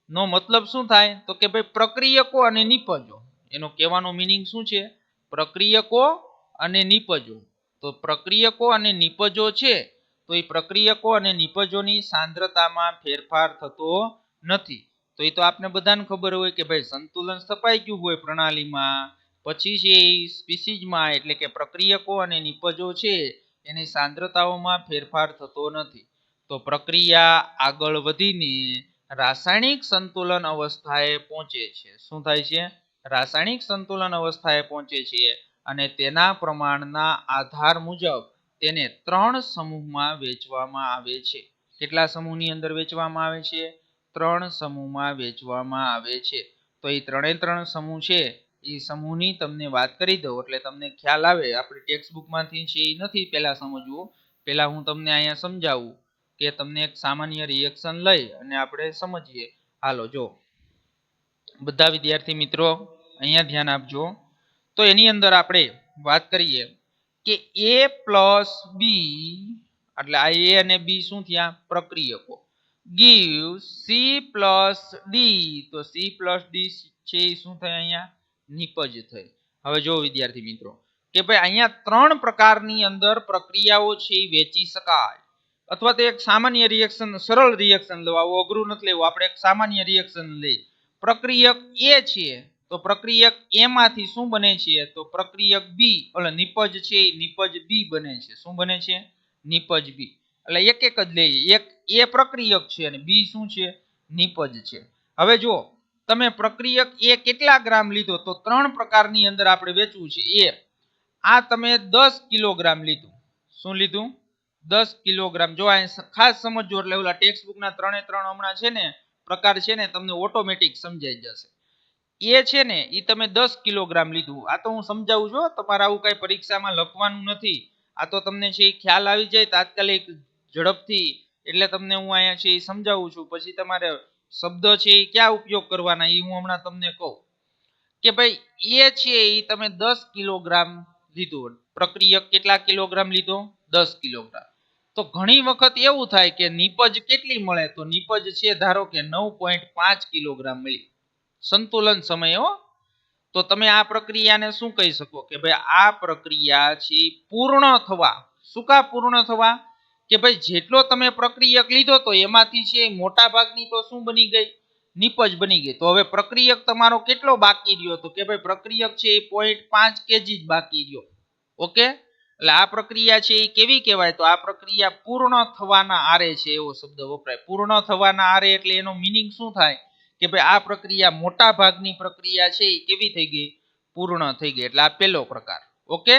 નો મતલબ શું થાય? તો કે ભાઈ પ્રક્રિયકો અને નિપજો. એનો કહેવાનો મીનિંગ શું છે? પ્રક્રિયકો અને નિપજો. તો પ્રક્રિયકો અને નિપજો છે તો એ પ્રક્રિયકો અને નિપજોની સાંદ્રતામાં ફેરફાર થતો નથી. તો એ તો આપને બધાને ખબર હોય કે ભાઈ સંતુલન સ્થપાઈ ગયું હોય પ્રણાલીમાં, પછી છે એ સ્પીસીઝમાં એટલે કે પ્રક્રિયકો અને નિપજો છે એની સાંદ્રતાઓમાં ફેરફાર થતો નથી. તો પ્રક્રિયા આગળ વધીને રાસાયણિક સંતુલન અવસ્થાએ પહોંચે છે. શું થાય છે? રાસાયણિક સંતુલન અવસ્થાએ પહોંચે છે અને તેના પ્રમાણના આધાર મુજબ તેને 3 સમૂહમાં વહેંચવામાં આવે છે. કેટલા સમૂહની અંદર વહેંચવામાં આવે છે? 3 સમૂહમાં વહેંચવામાં આવે છે. તો એ 3 સમૂહ છે એ સમૂહની તમને વાત કરી દઉં એટલે તમને ખ્યાલ આવે. આપણે ટેક્સ્ટ બુકમાંથી છે એ નથી પહેલા સમજવું. પહેલા હું તમને અહીંયા સમજાવું કે તમને એક સામાન્ય રિએક્શન લઈ અને આપણે સમજીએ. હાલો જો બધા વિદ્યાર્થી મિત્રો અહીંયા ધ્યાન આપજો. તો એની અંદર આપણે વાત કરીએ કે A+B એટલે આ A અને B શું થયા? પ્રક્રિયકો. gives C+D, તો C+D છે એ શું થાય? અહીંયા નિપજ થઈ. હવે જો વિદ્યાર્થી મિત્રો કે ભાઈ અહીંયા 3 પ્રકારની અંદર પ્રક્રિયાઓ છે એ વેચી શકાય. અથવા તો એક સામાન્ય રિએક્શન, સરળ રિએક્શન લો, આવું અઘરું નથી લેવું. આપણે એક સામાન્ય રિએક્શન લઈએ. પ્રક્રિયક A છે તો પ્રક્રિયક A માંથી શું બને છે? તો પ્રક્રિયક B એટલે નિપજ છે એ નિપજ B બને છે. શું બને છે? નિપજ B. એટલે એક એક જ લઈએ. એક A પ્રક્રિયક છે અને B શું છે? નિપજ છે. હવે જો તમે પ્રક્રિયક A કેટલા ગ્રામ લીધો? તો 3 પ્રકારની અંદર આપણે વેચવું છે. આ તમે 10 કિલોગ્રામ લીધું. શું લીધું? 10 કિલોગ્રામ. જો આ ખાસ સમજો એટલે ઓલા ટેક્સ્ટ બુકના 3 હમણાં છે ને પ્રકાર છે ને તમને ઓટોમેટિક સમજાઈ જશે. એ છે ને એ તમે 10 કિલોગ્રામ લીધું. આ તો હું સમજાવું છું, તમારે આવું કઈ પરીક્ષામાં લખવાનું નથી. આ તો તમને છે એ ખ્યાલ આવી જાય તાત્કાલિક ઝડપથી, એટલે તમને હું અહીંયા છે એ સમજાવું છું. પછી તમારે શબ્દ છે એ ક્યાં ઉપયોગ કરવાના એ હું હમણાં તમને કહું કે ભાઈ એ છે એ તમે 10 કિલોગ્રામ લીધું. પ્રક્રિયક કેટલા કિલોગ્રામ લીધો? 10 કિલોગ્રામ. તો ઘણી વખત એવું થાય કે નિપજ કેટલી મળે? તો નિપજ છે ધારો કે 9.5 કિલોગ્રામ મળી સંતુલન સમયે. તો તમે આ પ્રક્રિયાને શું કહી શકો કે ભાઈ આ પ્રક્રિયા છે પૂર્ણ થવા. શું કા પૂર્ણ થવા? કે ભાઈ જેટલો તમે પ્રક્રિયક લીધો તો એમાંથી છે મોટા ભાગની તો શું બની ગઈ? નિપજ બની ગઈ. તો હવે પ્રક્રિયક તમારો કેટલો બાકી રહ્યો? તો કે ભાઈ પ્રક્રિયક છે એ 0.5 kg જ બાકી રહ્યો. ઓકે, એટલે આ પ્રક્રિયા છે એ કેવી કહેવાય? તો આ પ્રક્રિયા પૂર્ણ થવાના આરે છે એવો શબ્દ વપરાય. પૂર્ણ થવાના આરે એટલે એનો મીનિંગ શું થાય કે ભાઈ આ પ્રક્રિયા મોટા ભાગની પ્રક્રિયા છે એ કેવી થઈ ગઈ? પૂર્ણ થઈ ગઈ. એટલે આ પહેલો પ્રકાર. ઓકે,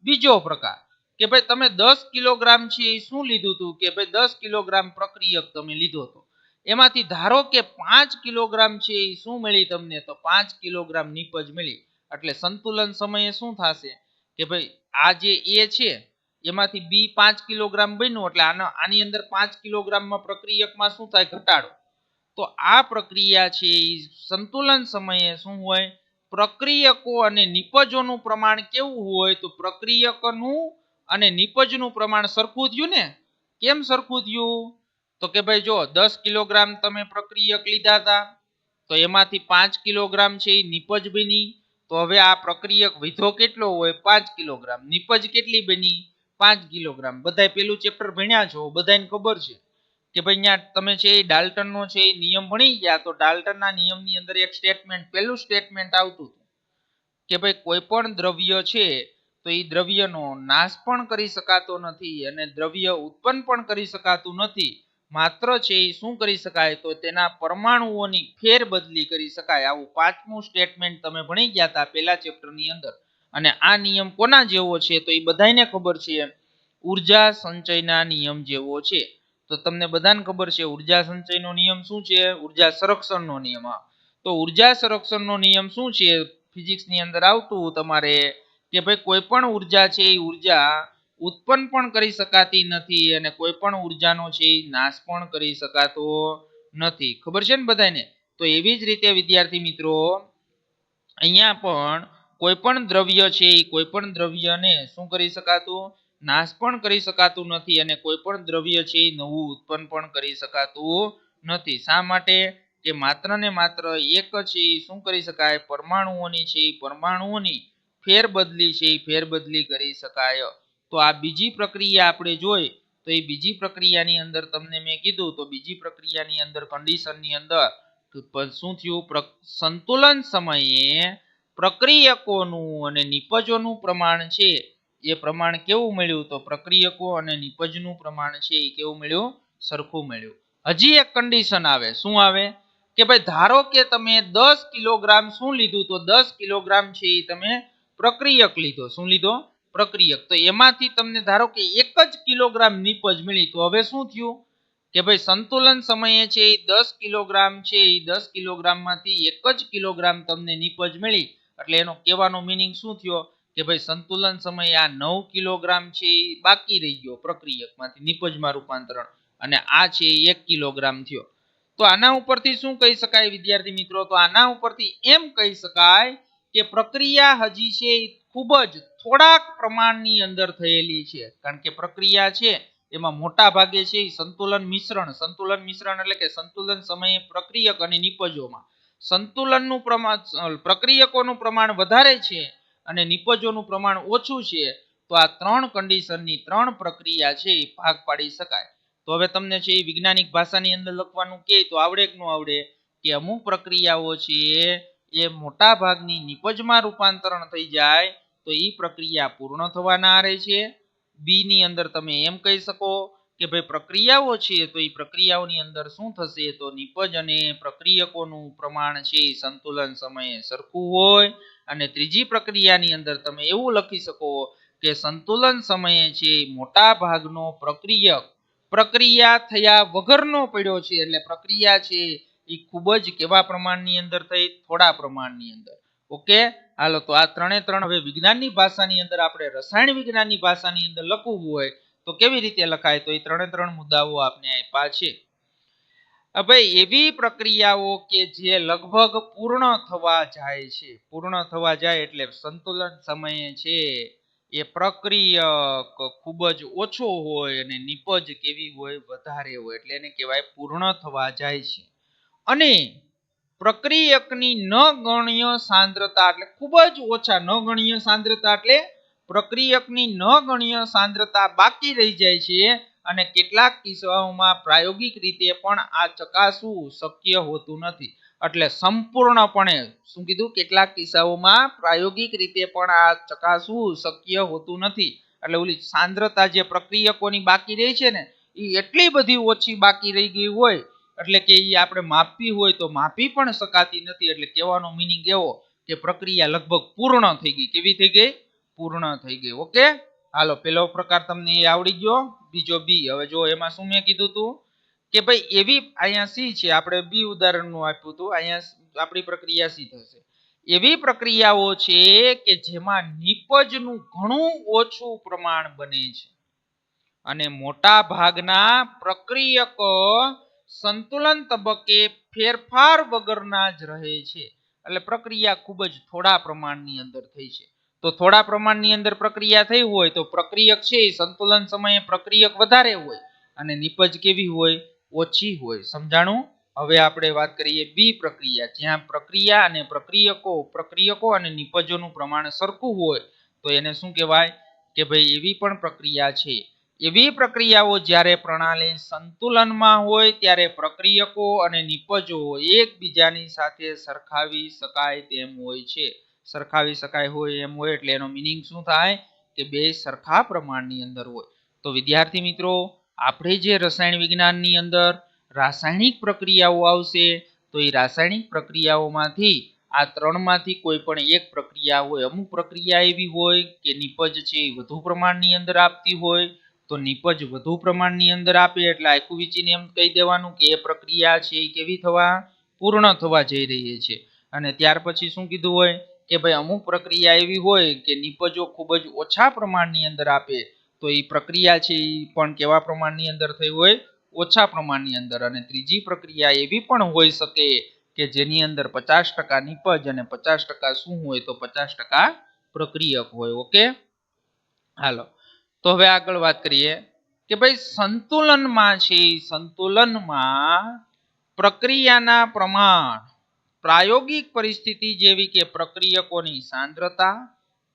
બીજો પ્રકાર કે ભાઈ તમે 10 કિલોગ્રામ છે એ શું લીધું હતું? કે ભાઈ 10 કિલોગ્રામ પ્રક્રિયક તમે લીધો હતો. એમાંથી ધારો કે 5 કિલોગ્રામ છે એ શું મળી તમને? તો 5 કિલોગ્રામ નિપજ મળી. એટલે સંતુલન સમયે શું થશે કે ભાઈ આ જે A છે એમાંથી B 5 કિલોગ્રામ બન્યું એટલે આની અંદર 5 કિલોગ્રામમાં પ્રક્રિયકમાં શું થાય? ઘટાડો. તો આ પ્રક્રિયા છે એ સંતુલન સમયે શું હોય? પ્રક્રિયકો અને નિપજોનું પ્રમાણ કેવું હોય? તો પ્રક્રિયકનું અને નિપજનું પ્રમાણ સરખું થયું ને? કેમ સરખું થયું? તો કે ભાઈ જો 10 કિલોગ્રામ તમે પ્રક્રિયક લીધા હતા તો એમાંથી 5 કિલોગ્રામ છે એ નિપજ બની. તો હવે આ પ્રક્રિયક વિધો કેટલો હોય? 5 કિલોગ્રામ. નિપજ કેટલી બની? 5 કિલોગ્રામ. બધાય પેલું ચેપ્ટર ભણ્યા છો, બધાને ખબર છે કે ભાઈ અહીંયા તમે છે એ ડાલ્ટનનો છે એ નિયમ ભણી ગયા. તો ડાલ્ટનના નિયમની અંદર એક સ્ટેટમેન્ટ, પહેલું સ્ટેટમેન્ટ આવતું કે ભાઈ કોઈ પણ દ્રવ્ય છે તો એ દ્રવ્યનો નાશ પણ કરી શકાતો નથી અને દ્રવ્ય ઉત્પન્ન પણ કરી શકાતું નથી. માત્ર છે એ શું કરી શકાય? તો તેના પરમાણુઓની ફેરબદલી કરી શકાય. આવું 5મું સ્ટેટમેન્ટ તમે ભણી ગયા હતા પહેલા ચેપ્ટરની અંદર. અને આ નિયમ કોના જેવો છે? તો એ બધાને ખબર છે, ઉર્જા સંચયના નિયમ જેવો છે. તો તમને બધાને ખબર છે ઉર્જા સંચયનો નિયમ શું છે? ઉર્જા સંરક્ષણનો નિયમ. તો ઉર્જા સંરક્ષણનો નિયમ શું છે? ફિઝિક્સની અંદર આવતું તમારે કે ભાઈ કોઈ પણ ઉર્જા છે એ ઉર્જા ઉત્પન્ન પણ કરી શકાતી નથી અને કોઈ પણ ઉર્જાનો છે એ નાશ પણ કરી શકાતો નથી. ખબર છે ને બધાને? તો એવી જ રીતે વિદ્યાર્થી મિત્રો અહીંયા પણ કોઈ પણ દ્રવ્ય છે એ કોઈ પણ દ્રવ્યને શું કરી શકાતું? નાશ પણ કરી શકાતું નથી અને કોઈ પણ દ્રવ્ય છે એ નવું ઉત્પન્ન પણ કરી શકાતું નથી. શા માટે? કે માત્ર ને માત્ર એક છે એ શું કરી શકાય? પરમાણુઓની છે એ પરમાણુઓની ફેરબદલી છે એ ફેરબદલી કરી શકાય. તો આ બીજી પ્રક્રિયા આપણે જોઈ તો એ બીજી પ્રક્રિયાની અંદર તમને મેં કીધું તો બીજી પ્રક્રિયાની અંદર કન્ડિશનની અંદર શું થયું? સંતુલન સમયે પ્રક્રિયકોનું અને નિપજોનું પ્રમાણ છે એ પ્રમાણ કેવું મળ્યું? તો પ્રક્રિયકો અને નિપજનું પ્રમાણ છે એ કેવું મળ્યું? સરખું મળ્યું. હજી એક કન્ડિશન આવે. શું આવે? કે ભાઈ ધારો કે તમે 10 કિલોગ્રામ શું લીધું? તો 10 કિલોગ્રામ છે એ તમે પ્રક્રિયક લીધો. શું લીધો? પ્રક્રિયક. તો એમાંથી તમને ધારો કે 1 જ કિલોગ્રામ નિપજ મળી. તો હવે શું થયું? કે ભાઈ સંતુલન સમયે છે એ 10 કિલોગ્રામ છે એ 10 કિલોગ્રામમાંથી 1 જ કિલોગ્રામ તમને નિપજ મળી. એટલે એનો કહેવાનો મીનિંગ શું થયો? કે ભાઈ સંતુલન સમયે આ 9 કિલોગ્રામ છે એ બાકી રહી ગયો પ્રક્રિયકમાંથી નિપજમાં રૂપાંતરણ અને આ છે 1 કિલોગ્રામ થયો. તો આના ઉપરથી શું કહી શકાય વિદ્યાર્થી મિત્રો? તો આના ઉપરથી એમ કહી શકાય કે પ્રક્રિયા હજી છે ખૂબ જ થોડાક પ્રમાણની અંદર થયેલી છે. કારણ કે પ્રક્રિયા છે એમાં મોટા ભાગે છે સંતુલન મિશ્રણ એટલે કે સંતુલન સમયે પ્રક્રિયક અને નિપજોમાં સંતુલનનું પ્રમાણ પ્રક્રિયકોનું પ્રમાણ વધારે છે અને નિપજોનું પ્રમાણ ઓછું છે. તો આ ત્રણ કન્ડિશનની ત્રણ પ્રક્રિયા છે એ ભાગ પાડી શકાય. તો હવે તમને છે એ વૈજ્ઞાનિક ભાષાની અંદર લખવાનું કે તો આવડે કે ન આવડે? કે અમુક પ્રક્રિયાઓ છે એ મોટા ભાગની નિપજમાં રૂપાંતરણ થઈ જાય તો એ પ્રક્રિયા પૂર્ણ થવાના આરે છે. બી ની અંદર તમે એમ કહી શકો કે ભાઈ પ્રક્રિયાઓ છે તો એ પ્રક્રિયાઓની અંદર શું થશે? તો નિપજ અને પ્રક્રિયકોનું પ્રમાણ છે એ સંતુલન સમયે સરખું હોય. અને ત્રીજી પ્રક્રિયાની અંદર તમે એવું લખી શકો કે સંતુલન સમયે છે મોટા ભાગનો પ્રક્રિયા થયા વગરનો પડ્યો છે. એટલે પ્રક્રિયા છે એ ખૂબ જ કેવા પ્રમાણની અંદર થઈ? થોડા પ્રમાણની અંદર. ઓકે, હાલો તો આ ત્રણ હવે વિજ્ઞાનની ભાષાની અંદર આપણે રસાયણ વિજ્ઞાનની ભાષાની અંદર લખવું હોય તો કેવી રીતે લખાય? તો એ ત્રણ મુદ્દાઓ આપણે આપ્યા છે. ભાઈ એવી પ્રક્રિયાઓ કે જે લગભગ પૂર્ણ થવા જાય છે. પૂર્ણ થવા જાય એટલે સંતુલન સમયે છે એ પ્રક્રિયક ખૂબ જ ઓછો હોય અને નિપજ કેવી હોય? વધારે હોય. એટલે એને કહેવાય પૂર્ણ થવા જાય છે. અને પ્રક્રિયકની નગણ્ય સાંદ્રતા એટલે ખૂબ જ ઓછા નગણ્ય સાંદ્રતા એટલે પ્રક્રિયકની નગણ્ય સાંદ્રતા બાકી રહી જાય છે. અને કેટલાક કિસ્સાઓમાં પ્રાયોગિક રીતે પણ આ ચકાસવું શક્ય હોતું નથી. એટલે સંપૂર્ણપણે શું કીધું? કેટલાક કિસ્સાઓમાં પ્રાયોગિક રીતે પણ આ ચકાસવું શક્ય હોતું નથી. એટલે ઓલી સાંદ્રતા જે પ્રક્રિયકોની બાકી રહી છે ને એ એટલી બધી ઓછી બાકી રહી ગઈ હોય એટલે કે એ આપણે માપવી હોય તો માપી પણ શકાતી નથી. એટલે કહેવાનો મીનિંગ એવો કે પ્રક્રિયા લગભગ પૂર્ણ થઈ ગઈ. કેવી થઈ ગઈ? પૂર્ણ થઈ ગઈ. ઓકે, હાલો પેલો પ્રકાર તમને એ આવડી ગયો. બીજો બી. હવે જો એમાં શું મેં કીધું હતું કે ભાઈ એવી અહીંયા સી છે, આપણે બી ઉદાહરણનું આપ્યું હતું, અહીંયા આપણી પ્રક્રિયા સી થશે. એવી પ્રક્રિયાઓ છે કે જેમાં નિપજનું ઘણું ઓછું પ્રમાણ બને છે અને મોટા ભાગના પ્રક્રિયકો સંતુલન તબક્કે ફેરફાર વગરના જ રહે છે. એટલે પ્રક્રિયા ખૂબ જ થોડા પ્રમાણની અંદર થઈ છે. તો થોડા પ્રમાણની અંદર પ્રક્રિયા થઈ હોય તો પ્રક્રિયક છે સંતુલન સમયે પ્રક્રિયક વધારે હોય અને નિપજ કેવી હોય? ઓછી હોય. સમજાણું? હવે આપણે વાત કરીએ બી પ્રક્રિયા. જ્યાં પ્રક્રિયા અને પ્રક્રિયકો અને નિપજોનું પ્રમાણ સરખું હોય તો એને શું કહેવાય? કે ભાઈ એવી પણ પ્રક્રિયા છે. એવી પ્રક્રિયાઓ જ્યારે પ્રણાલી સંતુલનમાં હોય ત્યારે પ્રક્રિયકો અને નિપજો એકબીજાની સાથે સરખાવી શકાય તેમ હોય છે. સરખાવી શકાય હોય એમ હોય એટલે એનો મીનિંગ શું થાય? કે બે સરખા પ્રમાણની અંદર હોય. તો વિદ્યાર્થી મિત્રો આપણે જે રસાયણ વિજ્ઞાનની અંદર રાસાયણિક પ્રક્રિયાઓ આવશે તો એ રાસાયણિક પ્રક્રિયાઓમાંથી આ ત્રણમાંથી કોઈ પણ એક પ્રક્રિયા હોય. અમુક પ્રક્રિયા એવી હોય કે નિપજ છે એ વધુ પ્રમાણની અંદર આપતી હોય તો તો નિપજ વધુ પ્રમાણની અંદર આપે એટલે આખું વીંચીને એમ કહી દેવાનું કે એ પ્રક્રિયા છે એ કેવી થવા પૂર્ણ થવા જઈ રહી છે. અને ત્યાર પછી શું કીધું હોય કે ભાઈ અમુક પ્રક્રિયા એવી હોય કે નિપજો ખૂબ જ ઓછા પ્રમાણની અંદર આપે તો એ પ્રક્રિયા છે એ પણ કેવા પ્રમાણની અંદર થઈ હોય ઓછા પ્રમાણની અંદર. અને ત્રીજી પ્રક્રિયા એવી પણ હોઈ શકે કે જેની અંદર 50% નિપજ અને 50% શું હોય તો 50% પ્રક્રિયક હોય. ઓકે, હાલો તો હવે આગળ વાત કરીએ કે ભાઈ સંતુલનમાં છે સંતુલનમાં પ્રક્રિયાના પ્રમાણ પ્રાયોગિક પરિસ્થિતિ જેવી કે પ્રક્રિયકોની સાંદ્રતા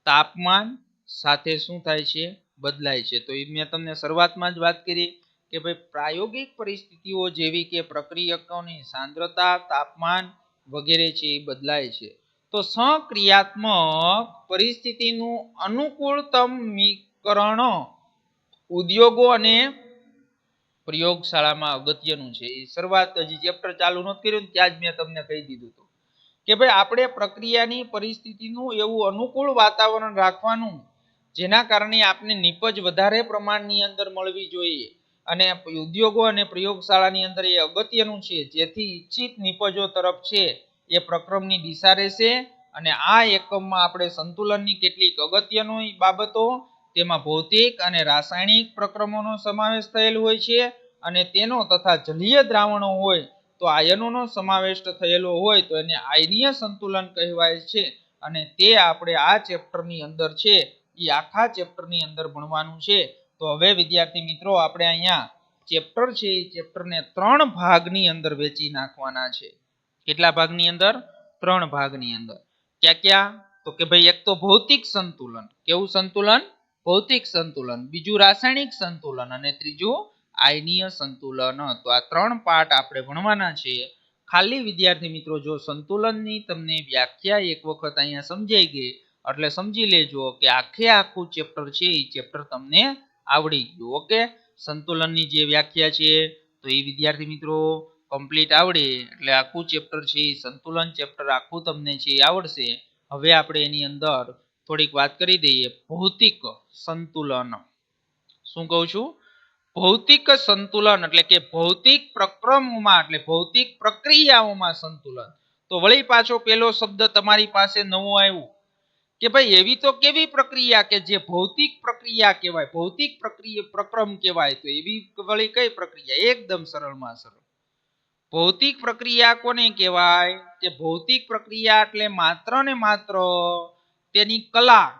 તાપમાન સાથે શું થાય છે બદલાય છે. તો એ મેં તમને શરૂઆતમાં જ વાત કરી કે ભાઈ પ્રાયોગિક પરિસ્થિતિઓ જેવી કે પ્રક્રિયકોની સાંદ્રતા તાપમાન વગેરે છે એ બદલાય છે. તો સક્રિયાત્મક પરિસ્થિતિનું અનુકૂળતમીકરણ ઉદ્યોગો અને પ્રયોગશાળામાં અગત્યનું છે. એ શરૂઆત હજી ચેપ્ટર ચાલુ નથી કર્યું ત્યાં જ મેં તમને કહી દીધું હતું કે ભાઈ આપણે પ્રક્રિયાની પરિસ્થિતિનું એવું અનુકૂળ વાતાવરણ રાખવાનું જેના કારણે આપણે નિપજ વધારે પ્રમાણની અંદર મળવી જોઈએ અને ઉદ્યોગો અને પ્રયોગશાળાની અંદર એ અગત્યનું છે જેથી ઈચ્છિત નિપજો તરફ છે એ પ્રક્રમની દિશા રહેશે. અને આ એકમમાં આપણે સંતુલનની કેટલીક અગત્યની બાબતો તેમાં ભૌતિક અને રાસાયણિક પ્રક્રમોનો સમાવેશ થયેલ હોય છે અને તેનો તથા જલીય દ્રાવણો હોય તો આયનોનો સમાવેશ થયેલો હોય તો એને આયનીય સંતુલન કહેવાય છે. અને તે આપણે આ ચેપ્ટરની અંદર છે એ આખા ચેપ્ટરની અંદર ભણવાનું છે. તો હવે વિદ્યાર્થી મિત્રો આપણે અહીંયા ચેપ્ટર છે એ ચેપ્ટરને 3 ભાગની અંદર વહેંચી નાખવાના છે. કેટલા ભાગની અંદર? 3 ભાગની અંદર. ક્યાં ક્યાં? તો કે ભાઈ એક તો ભૌતિક સંતુલન. કેવું સંતુલન? ભૌતિક સંતુલન. બીજું રાસાયણિક સંતુલન અને ત્રીજું આયનીય સંતુલન. તો આ 3 પાર્ટ આપણે ભણવાના છે. ખાલી વિદ્યાર્થી મિત્રો જો સંતુલનની તમને વ્યાખ્યા એક વખત અહીંયા સમજાઈ ગઈ એટલે સમજી લેજો કે આખું ચેપ્ટર છે એ ચેપ્ટર તમને આવડી ગયું. ઓકે, સંતુલનની જે વ્યાખ્યા છે તો એ વિદ્યાર્થી મિત્રો કમ્પ્લીટ આવડે એટલે આખું ચેપ્ટર છે એ સંતુલન ચેપ્ટર આખું તમને છે એ આવડશે. હવે આપણે એની અંદર થોડીક વાત કરી દઈએ ભૌતિક સંતુલન. શું કહું છું? ભૌતિક સંતુલન એટલે કે ભૌતિક પ્રક્રમોમાં એટલે ભૌતિક પ્રક્રિયાઓમાં સંતુલન. તો વળી પાછો પેલો શબ્દ તમારી પાસે નવો આવ્યો કે ભાઈ એવી તો કેવી પ્રક્રિયા કે જે ભૌતિક પ્રક્રિયા કહેવાય, ભૌતિક પ્રક્રમ કહેવાય. તો એવી વળી કઈ પ્રક્રિયા? એકદમ સરળમાં સરળ ભૌતિક પ્રક્રિયા કોને કહેવાય કે ભૌતિક પ્રક્રિયા એટલે માત્ર ને માત્ર તેની કલા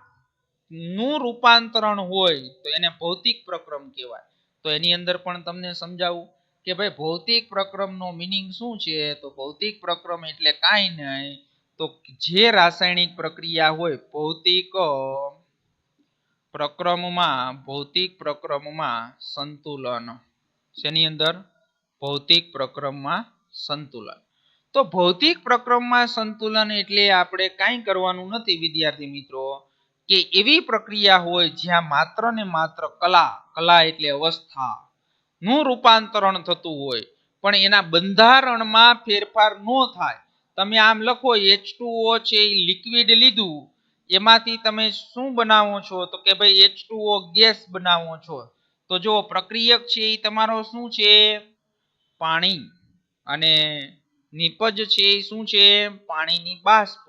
નું રૂપાંતરણ હોય તો એને ભૌતિક પ્રક્રમ કહેવાય. તો એની અંદર પણ તમને સમજાવું કે ભાઈ ભૌતિક પ્રક્રમનો મિનિંગ શું છે. તો ભૌતિક પ્રક્રમ એટલે કાંઈ નહીં તો જે રાસાયણિક પ્રક્રિયા હોય ભૌતિક પ્રક્રમમાં સંતુલન. શેની અંદર? ભૌતિક પ્રક્રમમાં સંતુલન. તો ભૌતિક પ્રક્રમમાં સંતુલન એટલે આપણે કાંઈ કરવાનું નથી વિદ્યાર્થી મિત્રો કે એવી પ્રક્રિયા હોય જ્યાં માત્ર ને માત્ર કલા એટલે અવસ્થા નું રૂપાંતરણ થતું હોય પણ એના બંધારણમાં ફેરફાર ન થાય. તમે આમ લખો H2O છે એ લિક્વિડ લીધું એમાંથી તમે શું બનાવો છો તો કે ભાઈ H2O ગેસ બનાવો છો. તો જો પ્રક્રિયક છે એ તમારો શું છે? પાણી. અને નિપજ છે એ શું છે? પાણીની બાષ્પ.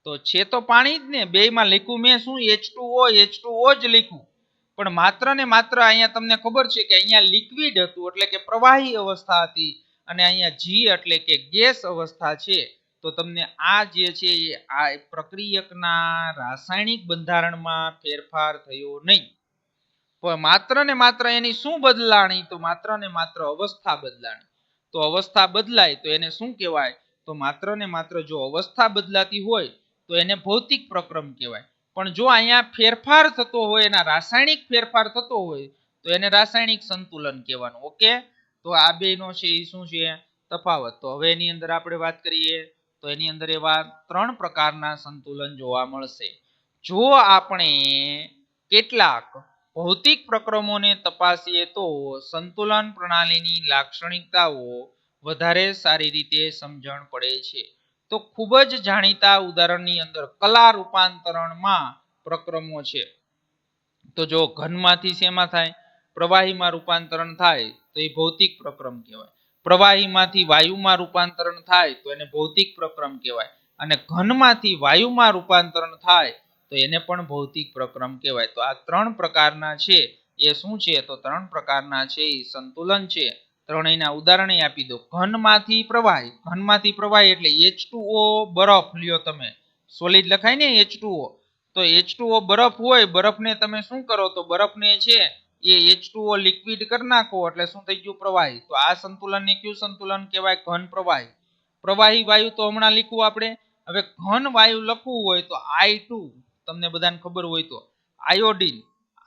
તો છે તો પાણી જ ને. બેયમાં લખ્યું મેં શું? H2O જ લખ્યું પણ માત્ર ને માત્ર અહીંયા તમને ખબર છે કે અહીંયા લિક્વિડ હતું એટલે કે પ્રવાહી અવસ્થા હતી અને અહીંયા G એટલે કે ગેસ અવસ્થા છે. તો તમને આ જે છે આ પ્રક્રિયકના રાસાયણિક બંધારણમાં ફેરફાર થયો નહીં પણ માત્ર ને માત્ર એની શું બદલાણી? તો માત્ર ને માત્ર અવસ્થા બદલાણી. તો અવસ્થા બદલાય તો એને શું કહેવાય? તો માત્ર ને માત્ર જો અવસ્થા બદલાતી હોય તો એને ભૌતિક પ્રક્રમ કહેવાય. પણ જો અહીંયા ફેરફાર થતો હોય એના રાસાયણિક ફેરફાર થતો હોય તો એને રાસાયણિક સંતુલન કહેવાનું. ઓકે, તો આ બેનો છે એ શું છે? તફાવત. તો હવે એની અંદર આપણે વાત કરીએ તો એની અંદર એવા 3 પ્રકારના સંતુલન જોવા મળશે. જો આપણે કેટલાક ભૌતિક પ્રક્રમોને તપાસીએ તો સંતુલન પ્રણાલીની લાક્ષણિકતાઓ વધારે સારી રીતે સમજણ પડે છે. તો ખૂબ જ જાણીતા ઉદાહરણની અંદર કલા રૂપાંતરણમાં પ્રક્રમો છે. તો જો ઘનમાંથી શેમાં થાય? પ્રવાહીમાં રૂપાંતરણ થાય તો એ ભૌતિક પ્રક્રમ કહેવાય. પ્રવાહીમાંથી વાયુમાં રૂપાંતરણ થાય તો એને ભૌતિક પ્રક્રમ કહેવાય. અને ઘનમાંથી વાયુમાં રૂપાંતરણ થાય તો એને પણ ભૌતિક પ્રક્રમ કહેવાય. તો આ ત્રણ પ્રકારના છે એ શું છે? તો ત્રણ પ્રકારના છે એ સંતુલન છે. ત્રણેયના ઉદાહરણ આપી દો. ઘનમાંથી પ્રવાહી, ઘનમાંથી પ્રવાહી એટલે H2O બરફ લ્યો તમે, સોલિડ લખાય ને H2O, તો H2O બરફ હોય, બરફને તમે શું કરો? તો બરફને છે એ H2O લિક્વિડ કરી નાખો એટલે શું થઈ ગયું? પ્રવાહી. તો આ સંતુલનને કયું સંતુલન કહેવાય? ઘન પ્રવાહી. પ્રવાહી વાયુ તો હમણાં લીખવું આપણે. હવે ઘન વાયુ લખવું હોય તો I2, તમને બધાને ખબર હોય તો આયોડીન.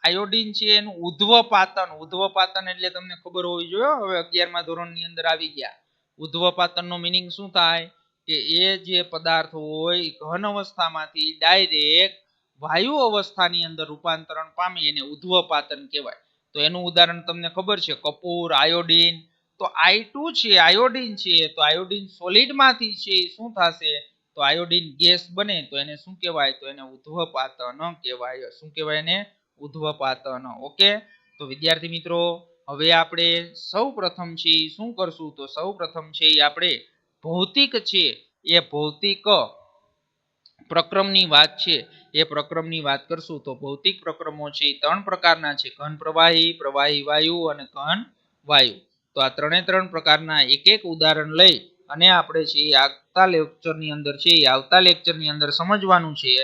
આયોડીન છે એનું ઉધ્વપાતન. ઉધ્વપાતન એટલે તમને ખબર હોવી જોઈએ. હવે 11મા ધોરણની અંદર આવી ગયા. ઉધ્વપાતનનો મીનિંગ શું થાય? કે એ જે પદાર્થ હોય ઘન અવસ્થામાંથી ડાયરેક્ટ વાયુ અવસ્થાની અંદર રૂપાંતરણ પામી એને ઉધ્વપાતન કહેવાય. તો એનું ઉદાહરણ તમને ખબર છે, કપૂર, આયોડીન. તો I2 છે, આયોડીન છે, તો આયોડીન સોલિડમાંથી છે શું થશે? તો આયોડીન ગેસ બને તો એને શું કહેવાય? તો એને ઉધ્વપાતન કહેવાય. શું કહેવાય? એને ઉધ્વપાતન. ઓકે. તો વિદ્યાર્થી મિત્રો, હવે આપણે સૌપ્રથમ છે શું કરશું? તો સૌપ્રથમ છે આપણે ભૌતિક છે એ ભૌતિક પ્રક્રમની વાત છે એ પ્રક્રમની વાત કરશું. તો ભૌતિક પ્રક્રમો છે એ ત્રણ પ્રકારના છે: ઘન પ્રવાહી, પ્રવાહી વાયુ અને ઘન વાયુ. તો આ ત્રણ પ્રકારના એક એક ઉદાહરણ લઈ અને આપણે છે આવતા લેક્ચરની અંદર સમજવાનું છે.